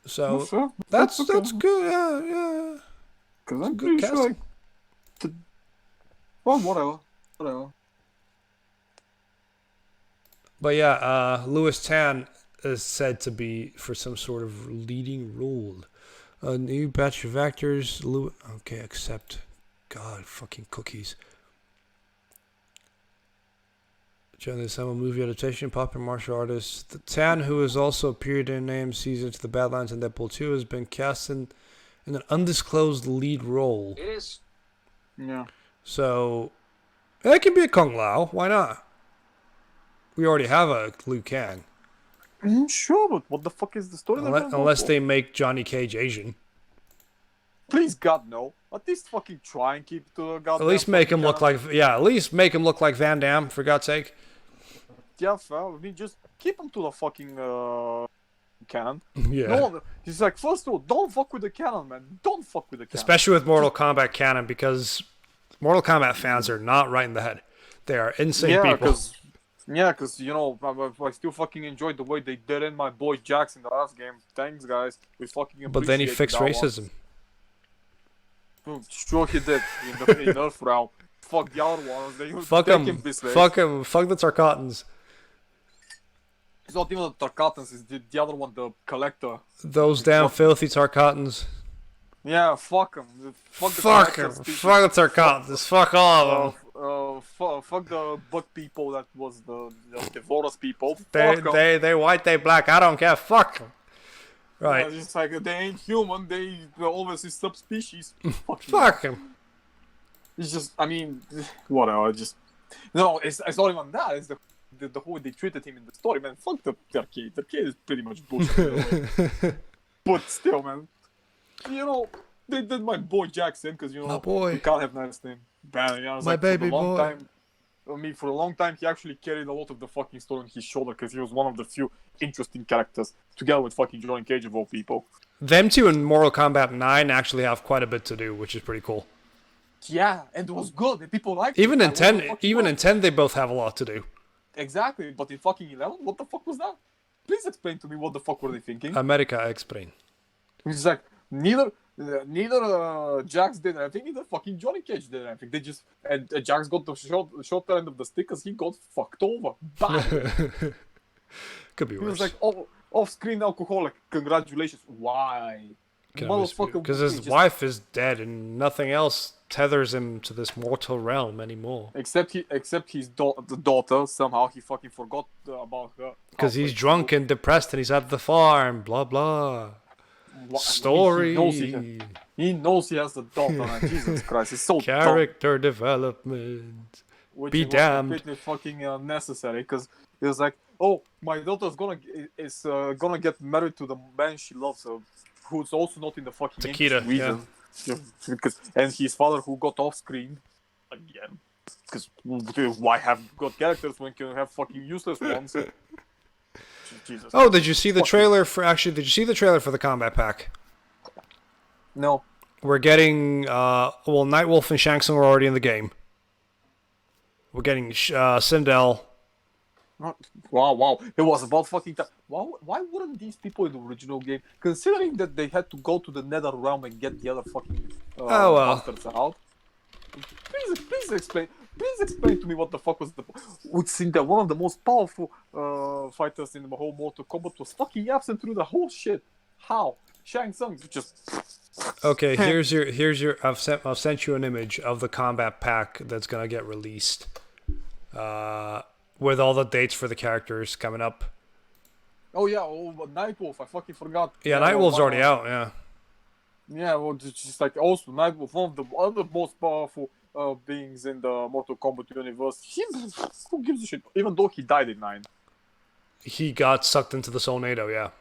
So that's good. Yeah. Because I'm good pretty sure. casting. Well, whatever. But yeah, Louis Tan is said to be for some sort of leading role. A new batch of actors. Okay, accept. God, fucking cookies. Generally, some movie adaptation, popular martial artist. The Tan, who has also appeared in AMC's Into the Badlands and Deadpool 2, has been cast in an undisclosed lead role. It is. Yeah. So, that could be a Kung Lao. Why not? We already have a Liu Kang. Sure, but what the fuck is the story? Unless they make Johnny Cage Asian. Please, God, no. At least fucking try and keep to the goddamn. At least make him look like Van Damme, for God's sake. Yeah, fair. I mean, just keep him to the fucking canon. Yeah. No, he's like, first of all, don't fuck with the canon, man. Don't fuck with the canon. Especially with Mortal Kombat canon, because Mortal Kombat fans are not right in the head. They are insane people. Because, you know, I still fucking enjoyed the way they did in my boy Jax in the last game. Thanks, guys. We fucking appreciate. But then he fixed racism. Sure he did in Earth Realm. Fuck the other ones. Fuck him. Fuck him. Fuck the Tarkatans. It's not even the Tarkatans, it's the other one, the Collector. Those damn filthy Tarkatans. Yeah, fuck them. Fuck them. Fuck the Tarkatans. Fuck all of them. Fuck the bug people that was the Devoras people. They white, they black. I don't care. Fuck them. Right. Yeah, it's like they ain't human. They always is subspecies. Fuck him. It's just, I mean, whatever. Just no. It's not even that. It's the whole way they treated him in the story, man. Fuck the arcade. The arcade is pretty much bullshit. But still, man. You know, they did my boy Jackson because you know you can't have nice name. Man, I was my like, baby boy. For a long time, he actually carried a lot of the fucking story on his shoulder because he was one of the few interesting characters, together with fucking Johnny Cage of all people. Them two in Mortal Kombat 9 actually have quite a bit to do, which is pretty cool. Yeah, and it was good. And people liked it. Even in 10, they both have a lot to do. Exactly, but in fucking 11, what the fuck was that? Please explain to me what the fuck were they thinking? America, explain. It's like, neither Jax did anything, neither fucking Johnny Cage did anything. They just, and Jax got the short end of the stick because he got fucked over. Bam! Could be worse. He was like, off-screen alcoholic. Congratulations. Why? Because his wife is dead and nothing else tethers him to this mortal realm anymore. Except his daughter. Somehow he fucking forgot about her. Because he's drunk and depressed and he's at the farm. Blah blah. Story. He knows he has a daughter. Man. Jesus Christ, it's so character development. Which be damned. Completely fucking unnecessary because it was like, oh, my daughter's gonna get married to the man she loves, who's also not in the fucking Takeda, reason. Yeah. And his father who got off screen again. Because why have good characters when you can have fucking useless ones? Jesus. Oh, did you see the trailer for? Actually, did you see the trailer for the combat pack? No. We're getting Nightwolf and Shang Tsung are already in the game. We're getting Sindel. Wow. It was about fucking time. Why wouldn't these people in the original game, considering that they had to go to the Nether Realm and get the other fucking monsters out? Please explain. Please explain to me what the fuck was with Sindel, one of the most powerful fighters in the whole Mortal Kombat, was fucking absent through the whole shit. How? Shang Tsung just. Okay, here's your. I've sent you an image of the combat pack that's gonna get released, with all the dates for the characters coming up. Oh yeah, Nightwolf. I fucking forgot. Yeah, Nightwolf's already out. Yeah. Yeah, well, it's just like also Nightwolf, one of the other most powerful beings in the Mortal Kombat universe. Who gives a shit? Even though he died in 9. He got sucked into the Soulnado, yeah.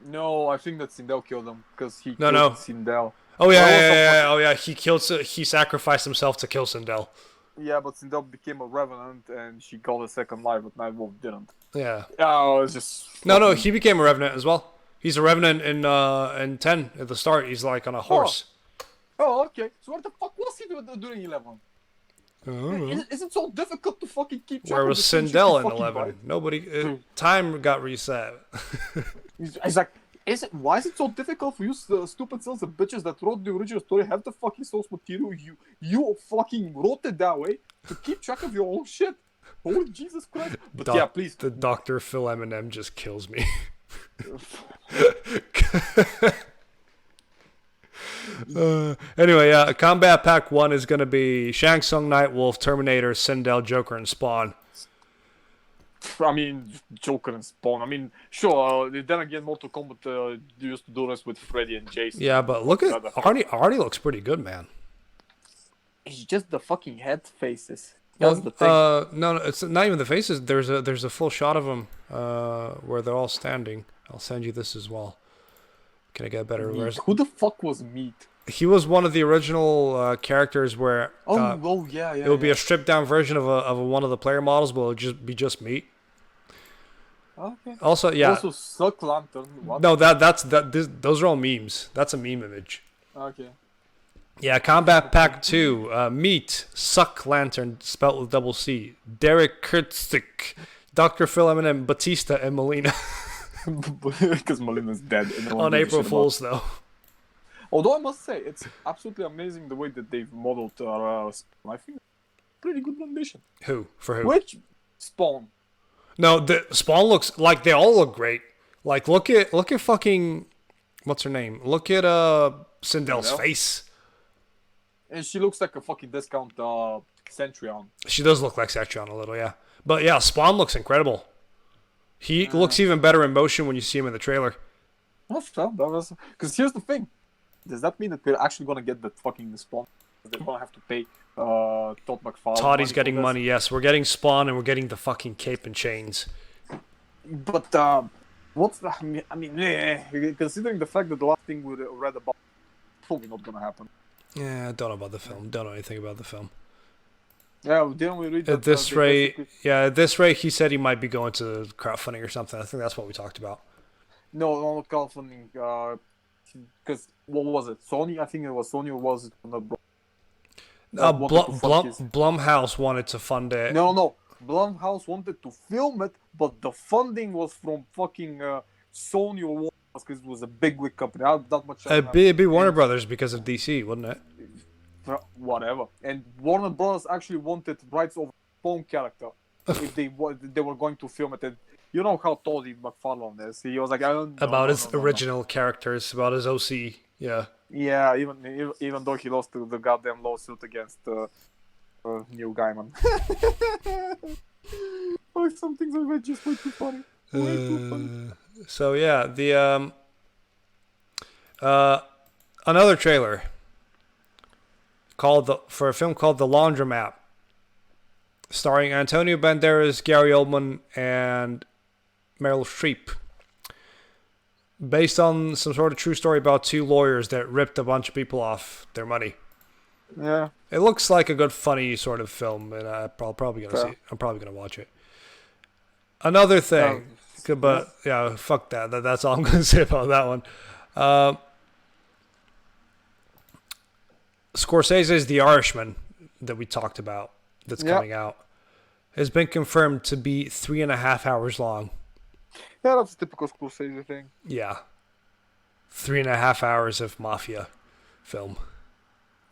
No, I think that Sindel killed him because he killed Sindel. Oh yeah. He sacrificed himself to kill Sindel. Yeah, but Sindel became a revenant and she got a second life, but Nightwolf didn't. Yeah. Oh, it's just. No, he became a revenant as well. He's a revenant in 10 at the start. He's like on a horse. Oh, okay. So where the fuck was he during 11? I don't know. Is it so difficult to fucking keep track Where of was the same shit Sindel you in fucking 11? write? Nobody. Time got reset. It's like, why is it so difficult for you stupid sons of bitches that wrote the original story, have the fucking source material, you fucking wrote it that way to keep track of your own shit? Holy Jesus Christ. But yeah, please. The Dr. Phil Eminem just kills me. Anyway, yeah, Combat Pack 1 is going to be Shang Tsung, Nightwolf, Terminator, Sindel, Joker, and Spawn. I mean, Joker and Spawn. I mean, sure, then again, Mortal Kombat used to do this with Freddy and Jason. Yeah, but look at Arnie looks pretty good, man. It's just the fucking head faces. That's the thing. No, it's not even the faces. There's a full shot of them where they're all standing. I'll send you this as well. Can I get a better version? Who the fuck was Meat? He was one of the original characters where yeah. It would be a stripped down version of one of the player models, but it would just be just Meat. Okay. Also, yeah. Also, Suck Lantern. What? No, those are all memes. That's a meme image. Okay. Yeah, Combat Pack 2, Meat, Suck Lantern, spelt with double C, Derek Kurtzik, Dr. Phil Eminem, Batista, and Molina. Because Molina's dead. On April Fool's, though. Although I must say, it's absolutely amazing the way that they've modeled I think pretty good rendition. Who? For who? Which? Spawn. No, the Spawn looks like they all look great. Like look at fucking what's her name? Look at Sindel's face. And she looks like a fucking discount Centurion. She does look like Centurion a little, yeah. But yeah, Spawn looks incredible. He looks even better in motion when you see him in the trailer. Because here's the thing. Does that mean that we're actually gonna get the fucking Spawn? They're gonna have to pay Todd McFarlane. Toddy's getting money, yes. We're getting Spawn and we're getting the fucking cape and chains. But what's the? I mean, considering the fact that the last thing we read about, probably not gonna happen. Yeah, I don't know about the film. Don't know anything about the film. Yeah, didn't we read that? At this rate, he said he might be going to crowdfunding or something. I think that's what we talked about. No, not crowdfunding. Because what was it? Sony? I think it was Sony, or was it on the? Blumhouse wanted to fund it. No. Blumhouse wanted to film it, but the funding was from fucking Sony or Warner, because it was a big company. That much. It'd be Warner Brothers because of DC, wouldn't it? Whatever. And Warner Brothers actually wanted rights over Spawn character if they were going to film it. And you know how Toddy McFarlane is. He was like, about his original characters, about his OC. Yeah. Yeah, even though he lost the goddamn lawsuit against Neil Gaiman. Some things are just way too funny. Way too funny. So yeah, the another trailer for a film called The Laundromat, starring Antonio Banderas, Gary Oldman, and Meryl Streep. Based on some sort of true story about two lawyers that ripped a bunch of people off their money. Yeah. It looks like a good, funny sort of film, and I'm probably gonna see it. I'm probably gonna watch it. Another thing, but yeah, fuck that. That's all I'm gonna say about that one. Scorsese's The Irishman that we talked about, that's coming out, has been confirmed to be 3.5 hours long. Yeah, that's a typical Scorsese thing. Yeah. 3.5 hours of mafia film.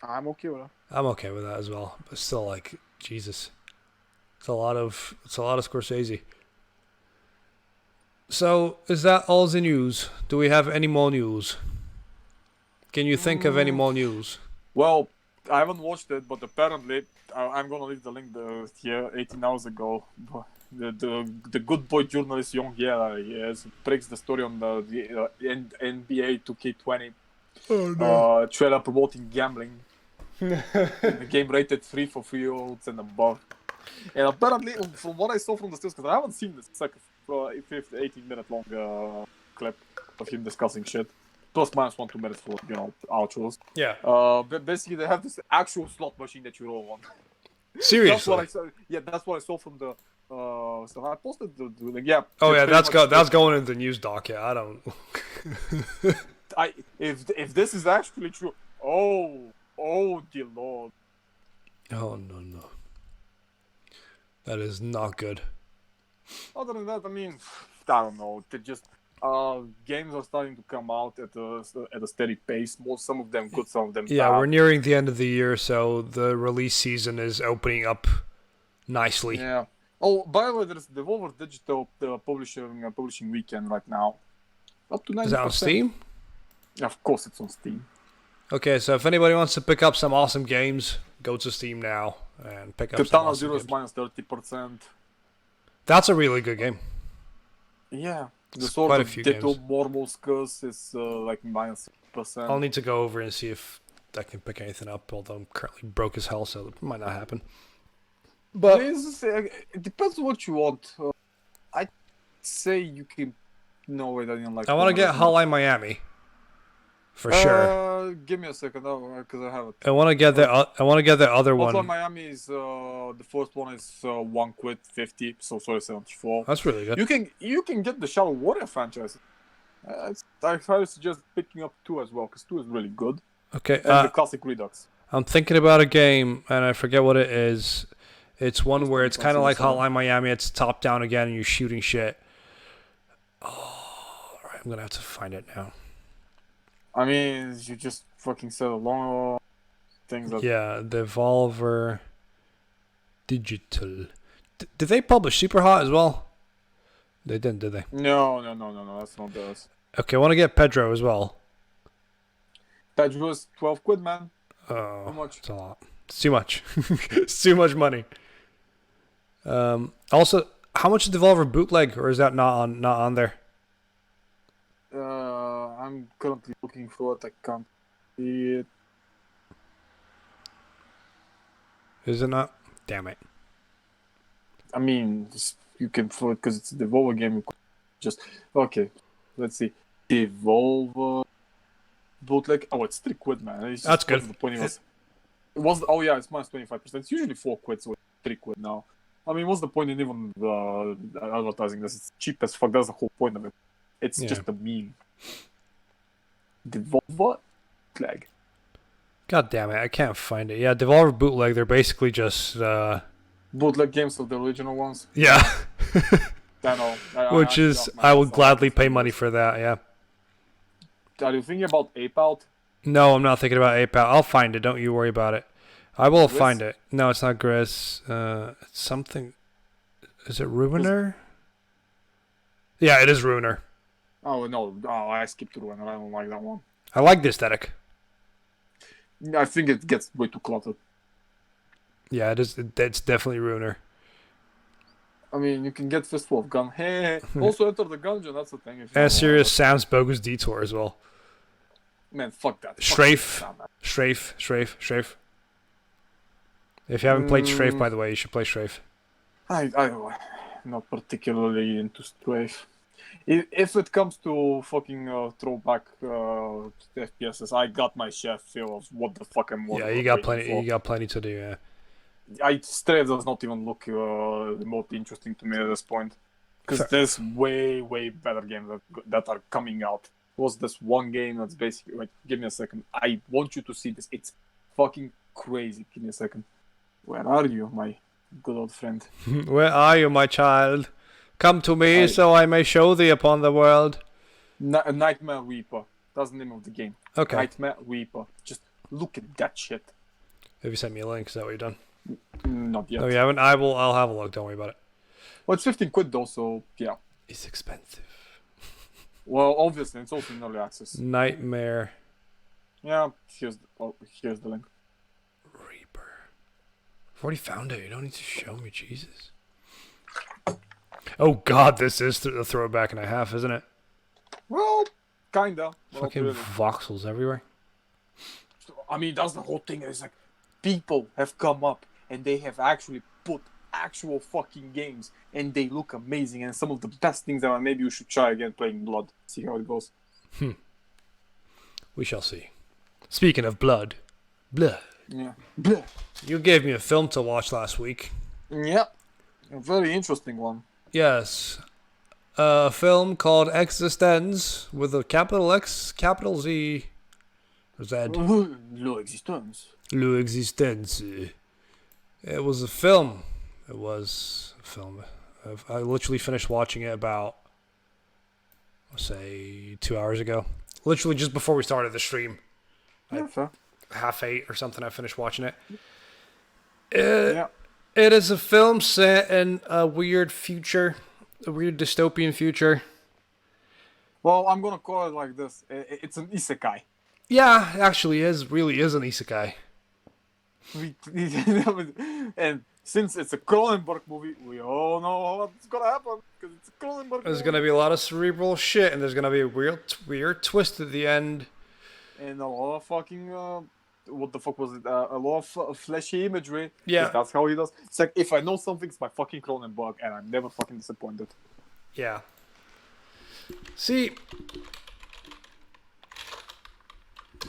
I'm okay with that. I'm okay with that as well. But still, like, Jesus. It's a lot of Scorsese. So, is that all the news? Do we have any more news? Can you think of any more news? Well, I haven't watched it, but apparently, I'm gonna leave the link here 18 hours ago. The good boy journalist Young Yera breaks the story on the NBA 2K20 trailer promoting gambling. The game rated 3 for 3-year-olds and above. And apparently, from what I saw from the stills, because I haven't seen this, it's like a 18-minute long clip of him discussing shit. Plus minus 1-2 minutes for outros. Yeah. But basically, they have this actual slot machine that you roll on. Seriously? That's what I saw. Yeah, that's what I saw from the So I posted the link. Yeah. Oh yeah, pretty much that's going into the news doc. Yeah, I don't. If this is actually true, oh dear lord. Oh no, that is not good. Other than that, I mean, I don't know. They just games are starting to come out at a steady pace. Some of them good, some of them Yeah, bad. we're nearing the end of the year, so the release season is opening up nicely. Yeah. Oh, by the way, there's Devolver Digital publishing weekend right now. Up to 90%. Is that on Steam? Of course, it's on Steam. Okay, so if anybody wants to pick up some awesome games, go to Steam now and pick up some Katana awesome Zero is games. minus 30%. That's a really good game. Yeah. The It's Sword quite a of few Ditto games. Mormal's Curse is like minus 6%. I'll need to go over and see if I can pick anything up, although I'm currently broke as hell, so it might not happen. But It depends on what you want. I'd say you can. No, wait, I didn't like. I want to get Hotline Miami. For sure. Give me a second, because I have it. I want to get the other Hotline one. Miami is the first one is £1.50, so sorry, 74. That's really good. You can get the Shadow Warrior franchise. I highly suggest picking up 2 as well, because 2 is really good. Okay. And the classic Redux. I'm thinking about a game, and I forget what it is. It's one where it's kind of like Hotline Miami. It's top down again, and you're shooting shit. Oh, all right, I'm gonna have to find it now. I mean, you just fucking said a long things that. Yeah, Devolver Digital. Did they publish Superhot as well? They didn't, did they? No, that's not theirs. Okay, I want to get Pedro as well. Pedro is 12 quid, man. Oh, How much? it's a lot. It's too much. It's too much money. Also, how much is Devolver Bootleg, or is that not on there? I'm currently looking for it. I can't see it. Is it not? Damn it. I mean, you can throw it because it's a Devolver game. You could just okay. Let's see. Devolver bootleg. Oh, it's 3 quid, man. It's That's good. The point it was. Oh yeah, it's minus 25%. It's usually 4 quid, so it's 3 quid now. I mean, what's the point in even advertising this? It's cheap as fuck. That's the whole point of it. It's just a meme. Devolver bootleg. God damn it, I can't find it. Yeah, Devolver Bootleg, they're basically just... bootleg games of the original ones. Yeah. I know. Which is, I would gladly pay money for that, yeah. Are you thinking about Ape Out? No, I'm not thinking about Ape Out. I'll find it, don't you worry about it. I will find it. No, it's not Grizz. It's something... Is it Ruiner? Yeah, it is Ruiner. Oh, no. Oh, I skipped Ruiner. I don't like that one. I like the aesthetic. I think it gets way too cluttered. Yeah, it is. It's definitely Ruiner. I mean, you can get Fistful of Gun. Hey, also enter the Gungeon. That's the thing. And serious Sam's Bogus Detour as well. Man, fuck that. Strafe. Strafe. If you haven't played Strafe, by the way, you should play Strafe. I'm not particularly into Strafe. If it comes to fucking throwback FPSs, I got my chef feel of what the fuck I'm Yeah, you got plenty. You got plenty to do. Yeah. Strafe does not even look remotely interesting to me at this point, because there's way better games that are coming out. Was this one game that's basically like? Give me a second. I want you to see this. It's fucking crazy. Give me a second. Where are you, my good old friend? Where are you, my child? Come to me, so I may show thee upon the world. Nightmare Reaper. That's the name of the game. Okay. Nightmare Reaper. Just look at that shit. Have you sent me a link? Is that what you've done? Not yet. No, you haven't. I'll have a look. Don't worry about it. Well, it's 15 quid though, so yeah. It's expensive. Well, obviously, it's also in early access. Nightmare. Yeah, here's the link. Reaper. I've already found it. You don't need to show me, Jesus. Oh God, this is a throwback and a half, isn't it? Well, kinda. Fucking really. voxels everywhere. I mean, that's the whole thing. It's like people have come up and they have actually put actual fucking games and they look amazing. And some of the best things ever. Maybe you should try again playing Blood. See how it goes. We shall see. Speaking of blood. Yeah. Blood. You gave me a film to watch last week. Yep. A very interesting one. Yes. A film called EXistenZ with a capital X, capital Z, Z. L'EXistenZ. L'EXistenZ. It was a film. It was a film. I literally finished watching it about, let's say, 2 hours ago. Literally just before we started the stream. Yeah, fair. 8:30 or something, I finished watching it. Yeah. It is a film set in a weird future, a weird dystopian future. Well, I'm gonna call it like this. It's an isekai. Yeah, it actually really is an isekai. And since it's a Cronenberg movie, we all know what's gonna happen because it's a Cronenberg There's movie. gonna be a lot of cerebral shit, and there's gonna be a weird twist at the end. And a lot of fucking what the fuck was it? A lot of fleshy imagery. Yeah. That's how he does. It's like if I know something, it's my fucking Cronenberg, and I'm never fucking disappointed. Yeah. See,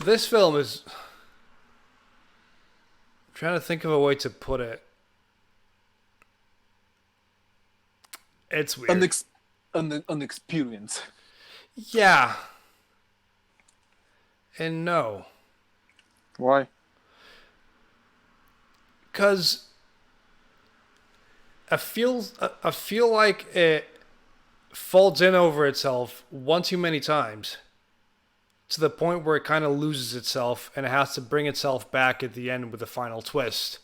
this film is. I'm trying to think of a way to put it. It's weird. An experience. Yeah. And no. Why? Because I feel like it folds in over itself one too many times to the point where it kind of loses itself and it has to bring itself back at the end with a final twist.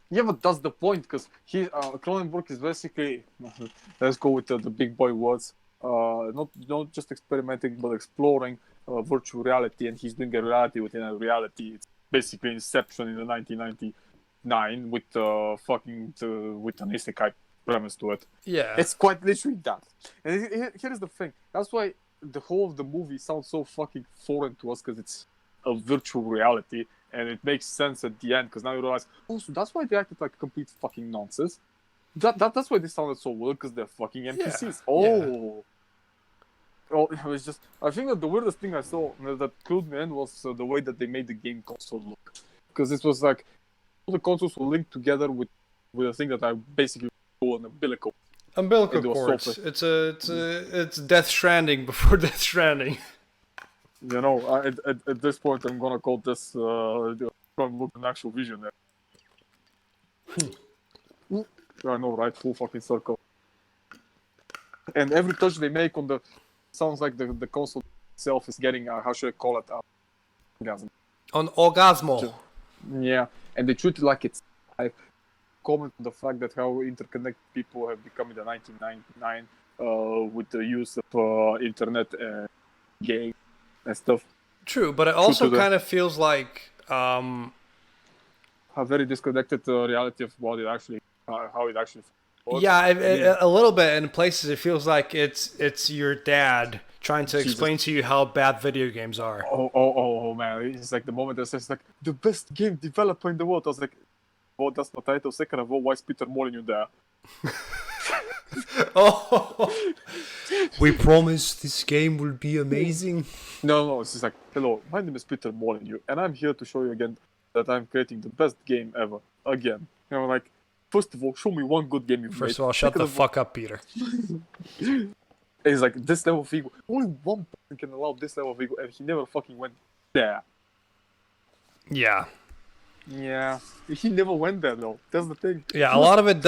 Yeah, but that's the point, because Cronenberg is basically, let's go with the big boy words, not just experimenting, but exploring virtual reality, and he's doing a reality within a reality. It's basically Inception in the 1999 with with an isekai premise to it. Yeah. It's quite literally that. And here's the thing. That's why the whole of the movie sounds so fucking foreign to us, because it's a virtual reality. And it makes sense at the end, because now you realize, oh, so that's why they acted like complete fucking nonsense. That's why they sounded so weird, because they're fucking NPCs. Yeah. Oh. Well, it was just, I think that the weirdest thing I saw that clued me in was the way that they made the game console look. Because it was like, all the consoles were linked together with a thing that I basically call an umbilical. Umbilical cords. It's Death Stranding before Death Stranding. You know, at this point, I'm gonna call this look an actual visionary. I know, right? Full fucking circle. And every touch they make on the sounds like the console itself is getting how should I call it? Orgasm. On Orgasmo. Yeah, and they treat it like it's. I comment on the fact that how interconnected people have become in the 1999 with the use of internet and game and stuff. True, but it also kind of feels like a very disconnected reality of what it actually, how it actually works. Yeah, a little bit. In places, it feels like it's your dad trying to explain to you how bad video games are. Oh, man! It's like the moment that says like the best game developer in the world. I was like, oh, that's not title. Second of all, why is Peter Molyneux there? Oh, we promise this game will be amazing. No, it's just like, hello, my name is Peter Molyneux, and I'm here to show you again that I'm creating the best game ever. Again. You know, like, first of all, show me one good game you've made. First of all, shut the fuck up, Peter. It's like, this level of ego. Only one person can allow this level of ego, and he never fucking went there. Yeah. Yeah. He never went there, though. That's the thing. Yeah, a lot of it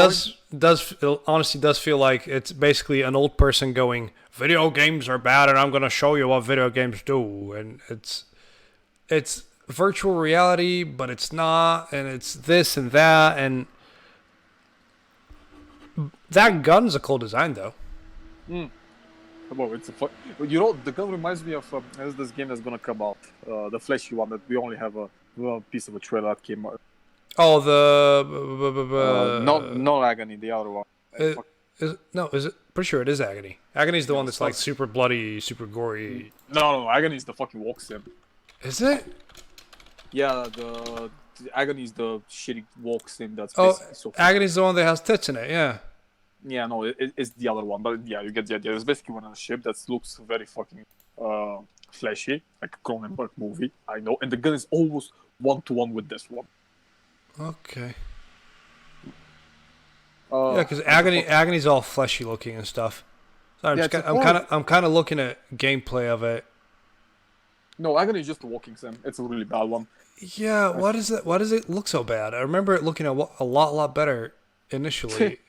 honestly does feel like it's basically an old person going, video games are bad and I'm going to show you what video games do. And it's virtual reality, but it's not, and it's this and that, and that gun's a cool design, though. Well, it's you know, the gun reminds me of there's this game that's gonna come out, the fleshy one that we only have a piece of a trailer that came out. Oh, the not Agony, the other one. Is it? Pretty sure it is Agony. Agony's the one that's like super bloody, super gory. No, Agony is the fucking walk sim. Is it? Yeah, the Agony is the shitty walk sim that's so Agony's the one that has tits in it, yeah. Yeah, no, it's the other one, but yeah, you get the idea. It's basically one on a ship that looks very fucking flashy, like a Cronenberg movie, I know, and the gun is almost 1-to-1 with this one. Okay. Yeah, because Agony's all fleshy looking and stuff. So I'm kind of looking at gameplay of it. No, Agony is just a walking sim. It's a really bad one. Yeah, why does it look so bad? I remember it looking a lot better initially.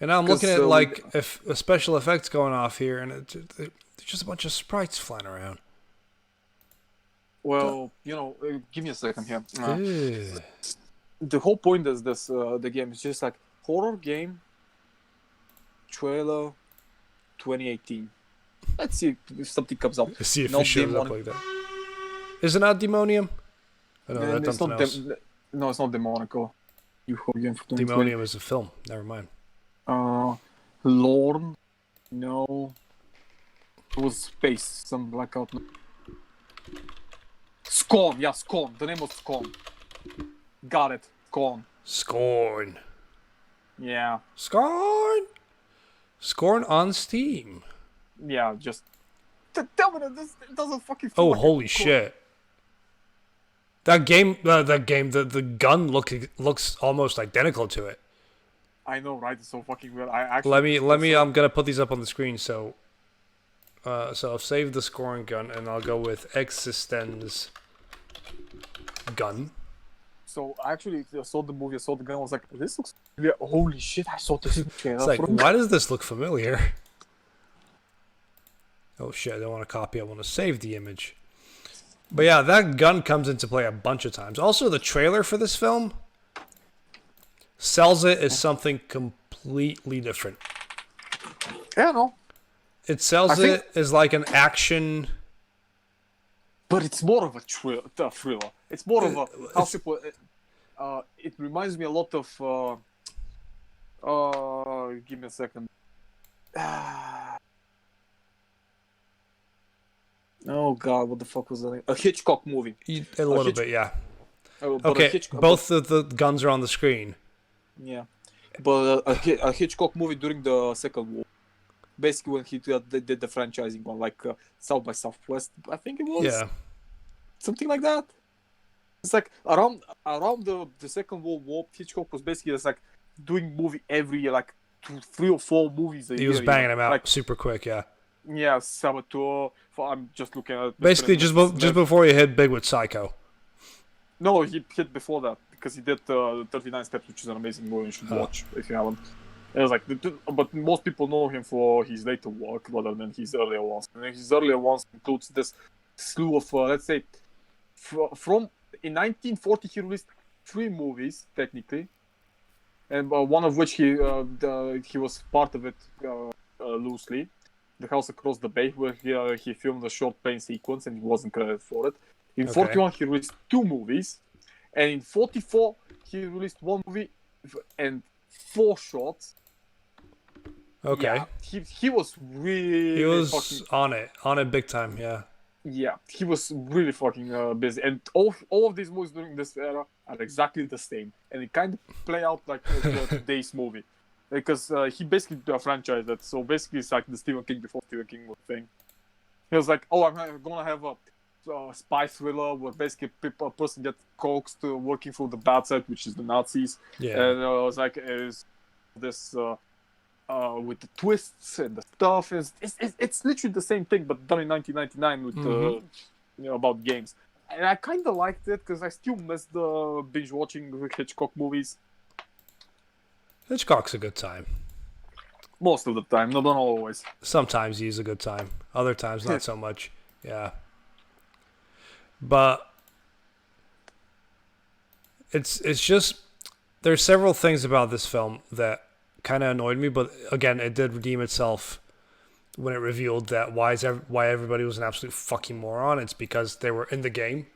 And now I'm looking at like if special effects going off here, and there's just a bunch of sprites flying around. Well, give me a second here. The whole point is this: the game is just like horror game trailer 2018. Let's see if something comes up. Let's see if it shows up like that. Is it not Demonium? Oh, no, that's something else. No, it's not Demonico. Demonium is a film. Never mind. Lorne? No. It was Space. Some blackout. Scorn. Yeah, Scorn. The name was Scorn. Got it. Scorn. Yeah. Scorn on Steam. Yeah, just... Tell me that it doesn't fucking feel like holy shit. The gun looks almost identical to it. I know, right? It's so fucking weird. Let me. I'm gonna put these up on the screen. So I've saved the scoring gun, and I'll go with EXistenZ gun. So I actually saw the movie. I saw the gun. I was like, this looks. Holy shit! I saw this trailer. It's like, why does this look familiar? Oh shit! I don't want to copy. I want to save the image. But yeah, that gun comes into play a bunch of times. Also, the trailer for this film sells it as something completely different. Yeah, no. It sells it as like an action... But it's more of a thriller. It's more of a... How people... it reminds me a lot of... give me a second. Oh god, what the fuck was that? A Hitchcock movie. A little bit, yeah. Okay, both of the guns are on the screen. Yeah, but a Hitchcock movie during the Second War. Basically, when he did the franchising one, like South by Southwest, I think it was. Yeah. Something like that. It's like around the Second World War, Hitchcock was basically just like doing movie every year, like 3 or 4 movies a year. He was banging them out like, super quick, yeah. Yeah, Saboteur. I'm just looking at... Basically, just before he hit big with Psycho. No, he hit before that, because he did 39 Steps, which is an amazing movie you should watch if you haven't. It was like, but most people know him for his later work rather than his earlier ones. And his earlier ones includes this slew of, let's say, from... In 1940, he released 3 movies, technically. And one of which he was part of it loosely. The House Across the Bay, where he filmed a short plane sequence and he wasn't credited for it. In 41, he released 2 movies. And in 44, he released 1 movie and 4 shorts. Okay. Yeah, he was really... He was on it big time, yeah. Yeah, he was really fucking busy. And all of these movies during this era are exactly the same. And it kind of play out like today's movie. Because he basically franchised it. So basically it's like the Stephen King before Stephen King thing. He was like, I'm going to have a spy thriller where basically a person gets coaxed to working for the bad side, which is the Nazis. Yeah. And I was like, is this... with the twists and the stuff, it's literally the same thing, but done in 1999 with about games. And I kind of liked it because I still miss the binge watching Hitchcock movies. Hitchcock's a good time. Most of the time, not always. Sometimes he's a good time. Other times, not so much. Yeah. But it's just there's several things about this film that kind of annoyed me, but again, it did redeem itself when it revealed that why everybody was an absolute fucking moron. It's because they were in the game.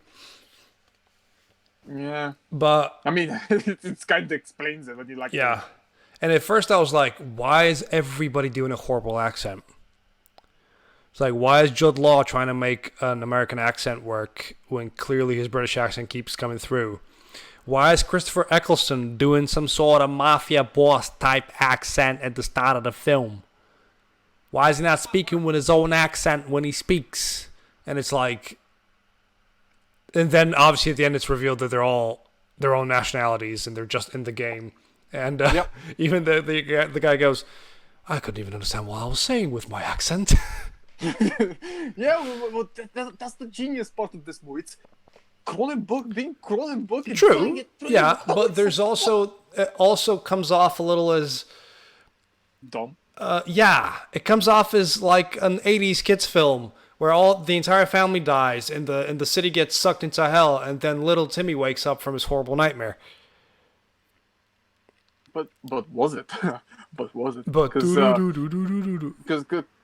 Yeah, but I mean, it kind of explains it when you like. Yeah, and at first I was like, why is everybody doing a horrible accent? It's like, why is Judd Law trying to make an American accent work when clearly his British accent keeps coming through? Why is Christopher Eccleston doing some sort of mafia boss type accent at the start of the film? Why is he not speaking with his own accent when he speaks? And it's like... And then obviously at the end it's revealed that they're all their own nationalities and they're just in the game. And Yep. even the guy goes, I couldn't even understand what I was saying with my accent. Yeah, that's the genius part of this movie. It's Cronenberg being Cronenberg and doing True. it pretty Yeah, well. but there's also it also comes off a little as Dumb. it comes off as like an 80s kids film where all the entire family dies and the city gets sucked into hell and then little Timmy wakes up from his horrible nightmare. But was it? But was it? But Because do-do-do-do-do-do-do.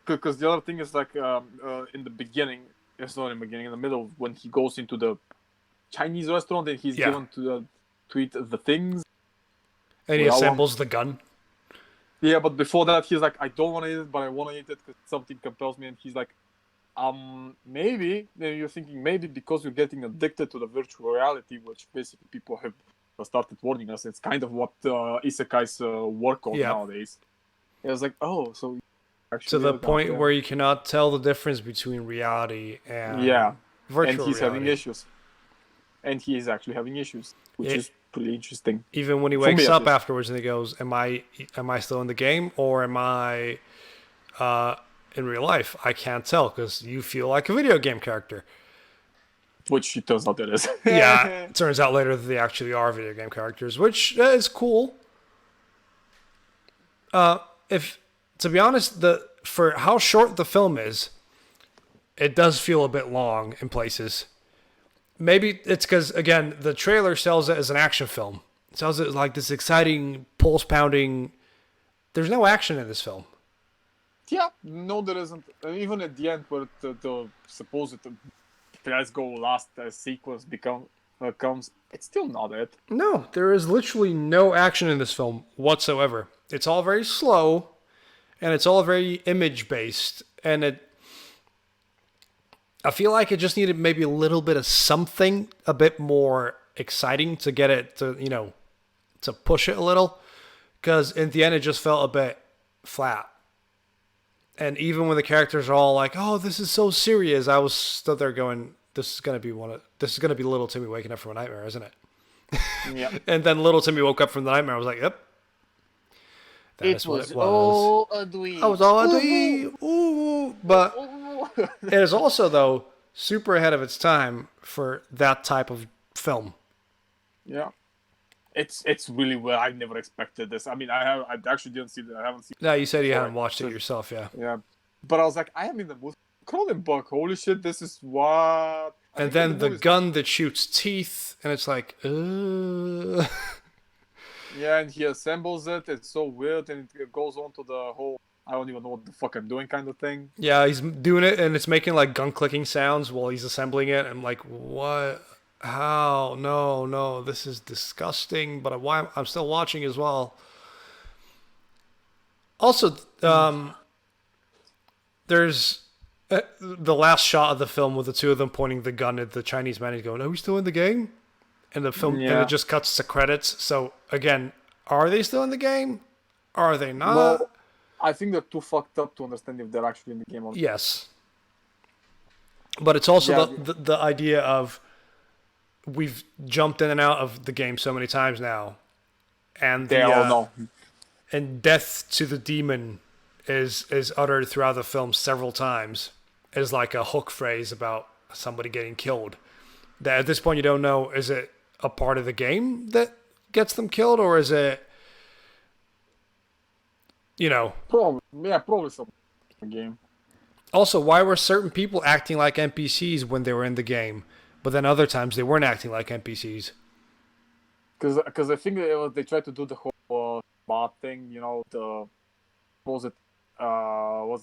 the other thing is like in the beginning, it's not in the beginning, in the middle, when he goes into the Chinese restaurant and he's Yeah. given to eat the things. And he Well, assembles the gun. Yeah, but before that, he's like, I don't want to eat it, but I want to eat it because something compels me. And he's like, maybe. Then you're thinking maybe because you're getting addicted to the virtual reality, which basically people have started warning us. It's kind of what isekais work on Yeah. nowadays. It was like, oh, so actually To the like, point okay. where you cannot tell the difference between reality and Yeah, virtual and he's reality. having issues. And he is actually having issues, which is pretty interesting. Even when he For wakes me, at up least. afterwards and he goes, am I still in the game or am I in real life? I can't tell because you feel like a video game character. Which it turns out it is. Yeah, it turns out later that they actually are video game characters, which is cool. If to be honest, for how short the film is, it does feel a bit long in places. Maybe it's because again the trailer sells it as an action film. It sells it as like this exciting, pulse pounding. There's no action in this film. Yeah, no, there isn't. And even at the end, where the supposed let's go last sequence comes, it's still not it. No, there is literally no action in this film whatsoever. It's all very slow, and it's all very image based, and I feel like it just needed maybe a little bit of something a bit more exciting to get it to, to push it a little. Because in the end, it just felt a bit flat. And even when the characters are all like, oh, this is so serious, I was stood there going, this is going to be little Timmy waking up from a nightmare, isn't it? Yeah. And then little Timmy woke up from the nightmare. I was like, yep. That is what it was. all a dream. I was all a dream. Ooh. But it is also, though, super ahead of its time for that type of film. Yeah. It's really well. I never expected this. I mean, I actually didn't see that. I haven't seen. No, you said you Sorry. hadn't watched it yourself, yeah. Yeah, but I was like, I am in the mood. Cronenberg, holy shit, this is what. And then the gun that shoots teeth, and it's like, Yeah, and he assembles it. It's so weird, and it goes on to the whole I don't even know what the fuck I'm doing kind of thing. Yeah, he's doing it, and it's making like gun clicking sounds while he's assembling it. I'm like, what? How? No, this is disgusting. But I'm still watching as well. Also, there's the last shot of the film with the two of them pointing the gun at the Chinese man. He's going, "Are we still in the game?" And the film, and it just cuts to credits. So again, are they still in the game? Are they not? Well, I think they're too fucked up to understand if they're actually in the game or not. Yes. But it's also the idea of we've jumped in and out of the game so many times now, and They all know. And death to the demon is uttered throughout the film several times as like a hook phrase about somebody getting killed. That at this point you don't know, is it a part of the game that gets them killed, or is it, Probably some game. Also, why were certain people acting like NPCs when they were in the game, but then other times they weren't acting like NPCs? Because I think they tried to do the whole bot thing, what's the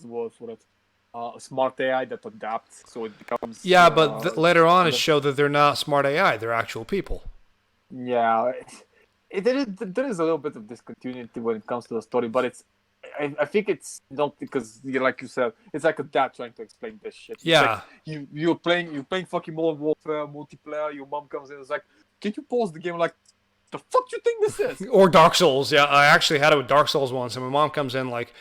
word for it? Smart AI that adapts, so it becomes... Yeah, but later on it showed that they're not smart AI, they're actual people. Yeah, there is a little bit of discontinuity when it comes to the story, but I think it's not because, like you said, it's like a dad trying to explain this shit. It's Yeah. like you're playing fucking Modern Warfare multiplayer, your mom comes in and is like, can you pause the game? Like, the fuck do you think this is? Or Dark Souls. Yeah, I actually had it with Dark Souls once, and my mom comes in like,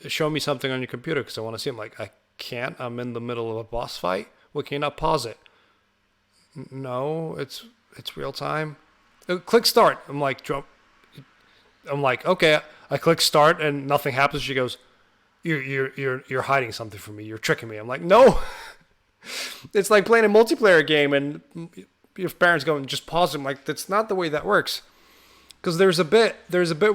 show me something on your computer because I want to see it. I'm like, I can't. I'm in the middle of a boss fight. Well, can you not pause it? No, it's real time. Click start. I'm like, I'm like, okay. I click start and nothing happens. She goes, you're hiding something from me. You're tricking me. I'm like, no. It's like playing a multiplayer game and your parents go and just pause it. I'm like, that's not the way that works. Because there's a bit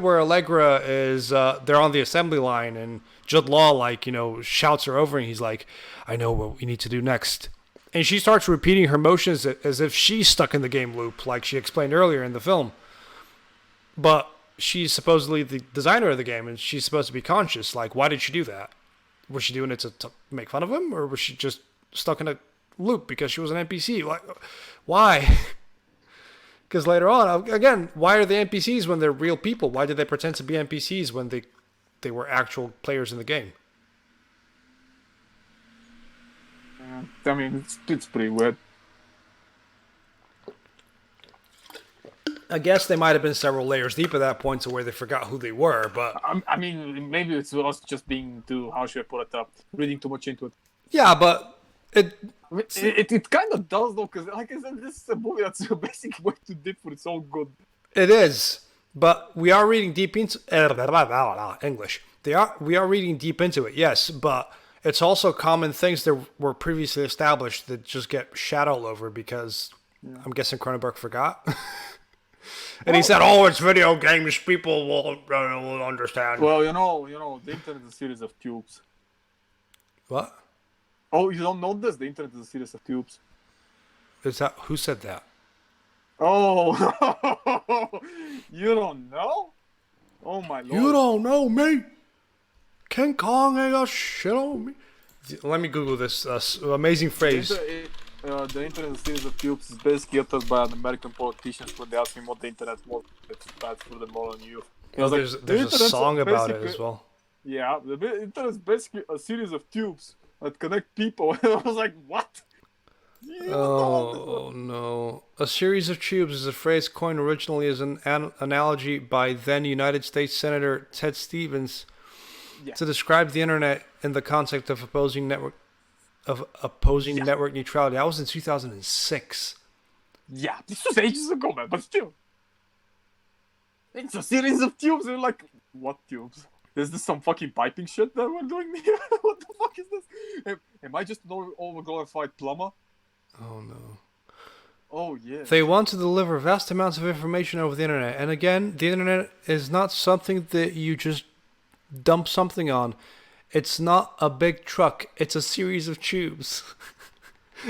where Allegra is they're on the assembly line and Judd Law shouts her over and he's like, I know what we need to do next. And she starts repeating her motions as if she's stuck in the game loop, like she explained earlier in the film. But she's supposedly the designer of the game and she's supposed to be conscious. Like, why did she do that? Was she doing it to make fun of him, or was she just stuck in a loop because she was an NPC? Like, why? Because later on, again, why are they NPCs when they're real people? Why did they pretend to be NPCs when they were actual players in the game? I mean, it's pretty weird. I guess they might have been several layers deep at that point to where they forgot who they were, but... I mean, maybe it's us just being too, how should I put it up, reading too much into it. Yeah, but it kind of does, though, because, like I said, this is a movie that's basically way too deep for its own good. It is, but we are reading deep into... English. We are reading deep into it, yes, but it's also common things that were previously established that just get shat all over because I'm guessing Cronenberg forgot. And he said, "Oh, it's video games. People will understand." Well, you know, the internet is a series of tubes. What? Oh, you don't know this? The internet is a series of tubes. Is that who said that? Oh, you don't know? Oh my lord! You don't know me. King Kong ain't got shit on me. Let me Google this amazing phrase. The internet is a series of tubes is basically uttered by an American politicians when they ask him what the internet was. It's bad for the modern youth. There's a song about it as well. Yeah, the internet is basically a series of tubes that connect people. I was like, what? Oh no. A series of tubes is a phrase coined originally as an analogy by then United States Senator Ted Stevens to describe the internet in the context of opposing network neutrality. That was in 2006. Yeah, this was ages ago, man, but still. It's a series of tubes. They're like, what tubes? Is this some fucking piping shit that we're doing here? What the fuck is this? Am I just an overglorified plumber? Oh no. Oh yeah. They want to deliver vast amounts of information over the internet. And again, the internet is not something that you just dump something on. It's not a big truck. It's a series of tubes.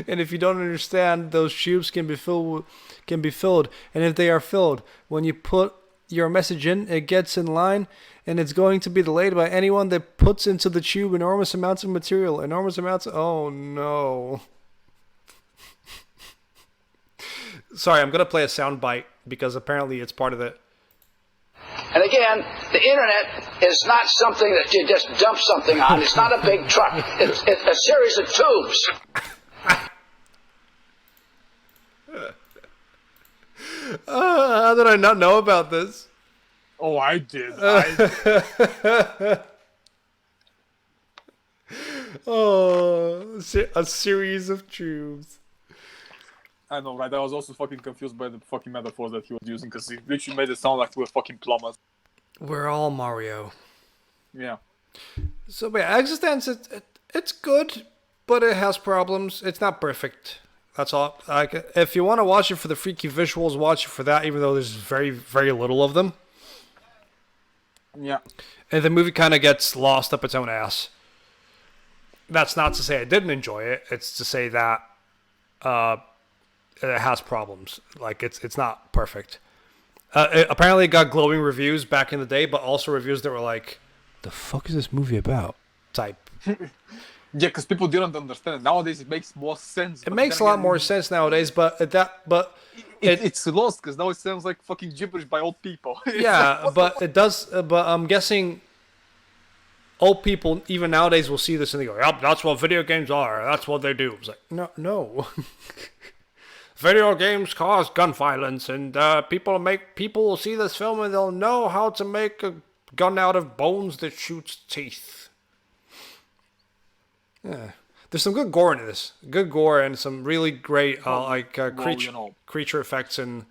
And if you don't understand, those tubes can be filled. And if they are filled, when you put your message in, it gets in line, and it's going to be delayed by anyone that puts into the tube enormous amounts of material. Oh no. Sorry, I'm going to play a sound bite because apparently it's part of it. And again, the internet is not something that you just dump something on. It's not a big truck. It's a series of tubes. How did I not know about this? Oh, I did. Oh, a series of tubes. I know, right? I was also fucking confused by the fucking metaphors that he was using because he literally made it sound like we were fucking plumbers. We're all Mario. Yeah. So, yeah, EXistenZ, it's good, but it has problems. It's not perfect. That's all. If you want to watch it for the freaky visuals, watch it for that, even though there's very, very little of them. Yeah. And the movie kind of gets lost up its own ass. That's not to say I didn't enjoy it. It's to say that it has problems. Like, it's not perfect. Apparently it got glowing reviews back in the day, but also reviews that were like, the fuck is this movie about? Type. Yeah, because people didn't understand it. Nowadays it makes more sense. It makes a lot more sense nowadays, but it's lost because now it sounds like fucking gibberish by old people. Yeah, but it does. But I'm guessing old people even nowadays will see this and they go, "Yep, that's what video games are. That's what they do." It's like, no. Video games cause gun violence, and people will see this film and they'll know how to make a gun out of bones that shoots teeth. Yeah, there's some good gore in this. Good gore and some really great creature effects and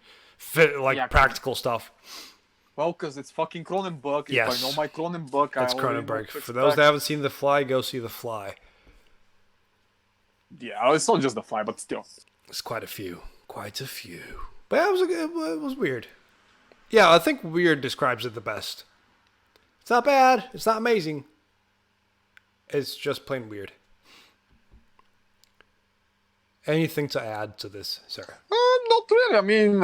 practical stuff. Well, because it's fucking Cronenberg. Yes. If I know my Cronenberg, That's I already know what Cronenberg. to For those expect. that haven't seen The Fly, go see The Fly. Yeah, it's not just The Fly, but still. It's quite a few. Quite a few. But yeah, it was weird. Yeah, I think weird describes it the best. It's not bad. It's not amazing. It's just plain weird. Anything to add to this, sir? Not really. I mean,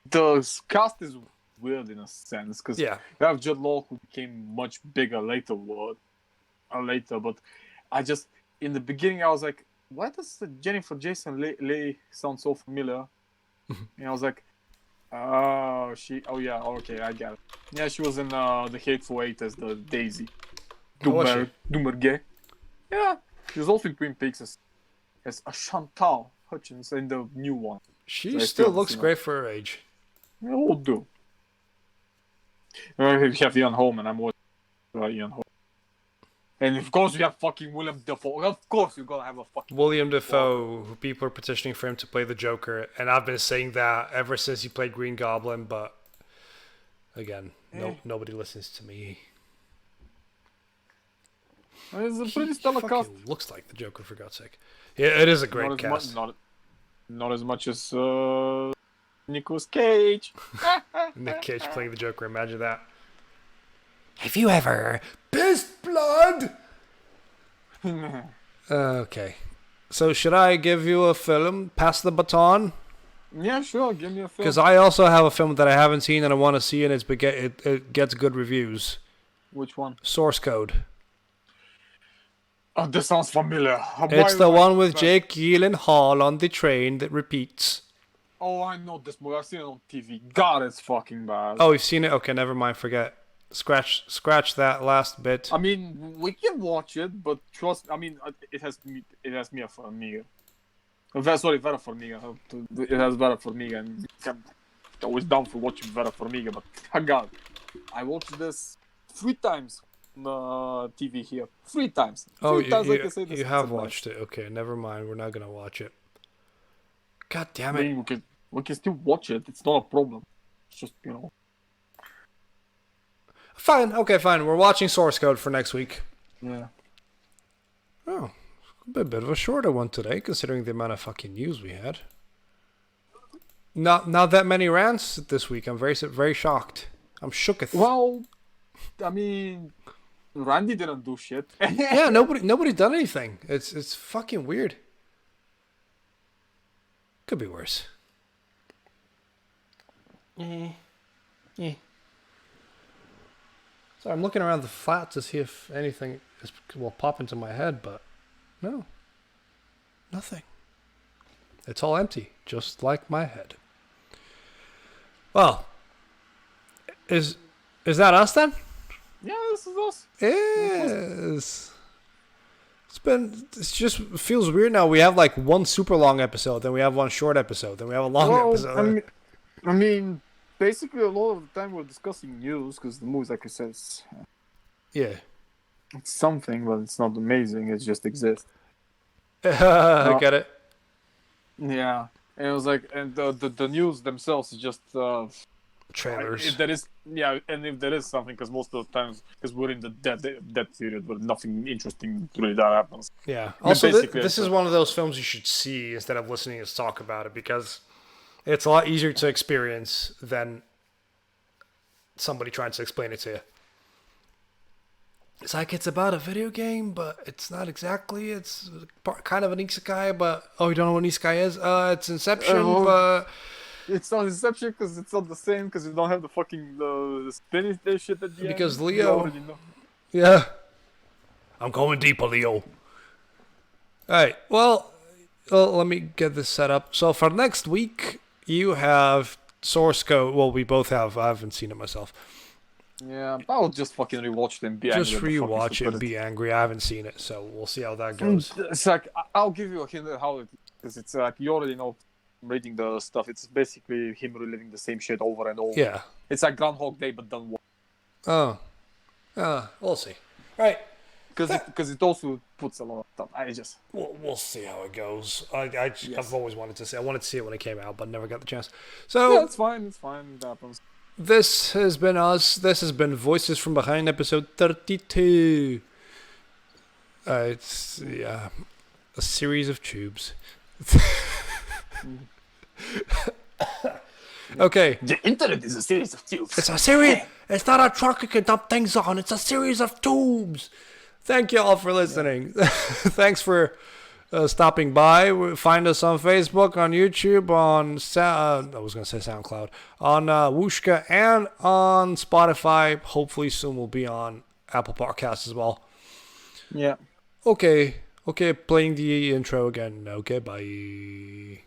the cast is weird in a sense because Yeah. you have Jude Law who became much bigger later, but I just in the beginning I was like, why does Jennifer Jason Leigh sound so familiar? And I was like, oh yeah, okay, I get it. Yeah, she was in the Hateful Eight as the Daisy. was she? Doomer gay. Yeah, she was also in Twin Peaks as a Chantal Hutchins in the new one. She I still haven't looks seen great for her age. Yeah, we'll do. We have Ian Holm, and I'm watching Ian Holm. And of course, we have fucking William Dafoe. Of course, you're gonna have a fucking William Dafoe, who people are petitioning for him to play the Joker, and I've been saying that ever since he played Green Goblin, but again, nobody listens to me. It's a pretty stellar He cast. fucking looks like the Joker, for God's sake. Yeah, it is a great Not as cast. much, not as much as Nicolas Cage. Nick Cage playing the Joker, imagine that. Have you ever pissed blood? Okay. So should I give you a film? Pass the baton? Yeah, sure. Give me a film. Because I also have a film that I haven't seen and I want to see, and it gets good reviews. Which one? Source Code. Oh, this sounds familiar. It's the one with Jake Gyllenhaal on the train that repeats. Oh, I know this movie. I've seen it on TV. God, it's fucking bad. Oh, you've seen it? Okay, never mind. Forget. Scratch that last bit. I mean, we can watch it, but trust. I mean, it has Mia Farmiga. Sorry, Vera Farmiga. It has Vera Farmiga, and I'm always down for watching Vera Farmiga. But God, I watched this 3 times on TV here. 3 times. Oh, Three times, like I said, you have watched it. Okay, never mind. We're not gonna watch it. God damn it. I mean, we can still watch it. It's not a problem. It's just, you know. Fine. Okay, fine. We're watching Source Code for next week. Yeah. Oh, a bit of a shorter one today, considering the amount of fucking news we had. Not that many rants this week. I'm very shocked. I'm shooketh. Well, I mean, Randy didn't do shit. Yeah, nobody done anything. It's fucking weird. Could be worse. So I'm looking around the flat to see if anything will pop into my head, but no. Nothing. It's all empty, just like my head. Well, is that us then? Yeah, this is us. Yes. It just feels weird now. We have like one super long episode, then we have one short episode, then we have a long episode. I mean, basically a lot of the time we're discussing news because the movies, like I said, Yeah. it's something, but it's not amazing. It just exists. I get it. Yeah, and it was like, and the news themselves is just Trailers. If there is, and if there is something, because most of the times, because we're in the dead period, where nothing interesting really that happens. Yeah. I mean, Also, basically, this is one of those films you should see instead of listening to us talk about it, because it's a lot easier to experience than somebody trying to explain it to you. It's like it's about a video game, but it's not exactly. It's kind of an isekai, but you don't know what an isekai is? It's Inception, but it's not Inception because it's not the same, because you don't have the fucking spinning shit at the end. Because You Leo. already know. Yeah. I'm going deeper, Leo. Alright, well, let me get this set up. So for next week, you have Source Code. Well, we both have. I haven't seen it myself. Yeah, I'll just fucking rewatch it and be Just angry. rewatch it and be angry. I haven't seen it, so we'll see how that goes. It's like, I'll give you a hint of how it, because it's like, you already know, reading the stuff, it's basically him reliving the same shit over and over. Yeah. It's like Groundhog Day, but done well. We'll see. Right. Because it also puts a lot of stuff. We'll see how it goes. I've always wanted to see. I wanted to see it when it came out, but never got the chance. Yeah, So it's fine. It happens. this has been us. This has been Voices from Behind episode 32. It's a series of tubes. Okay. The internet is a series of tubes. It's a series. It's not a truck you can dump things on. It's a series of tubes. Thank you all for listening. Thanks for stopping by. Find us on Facebook, on YouTube, on I was going to say SoundCloud, on Wooshka, and on Spotify. Hopefully soon we'll be on Apple Podcasts as well. Yeah. Okay, playing the intro again. Okay, bye.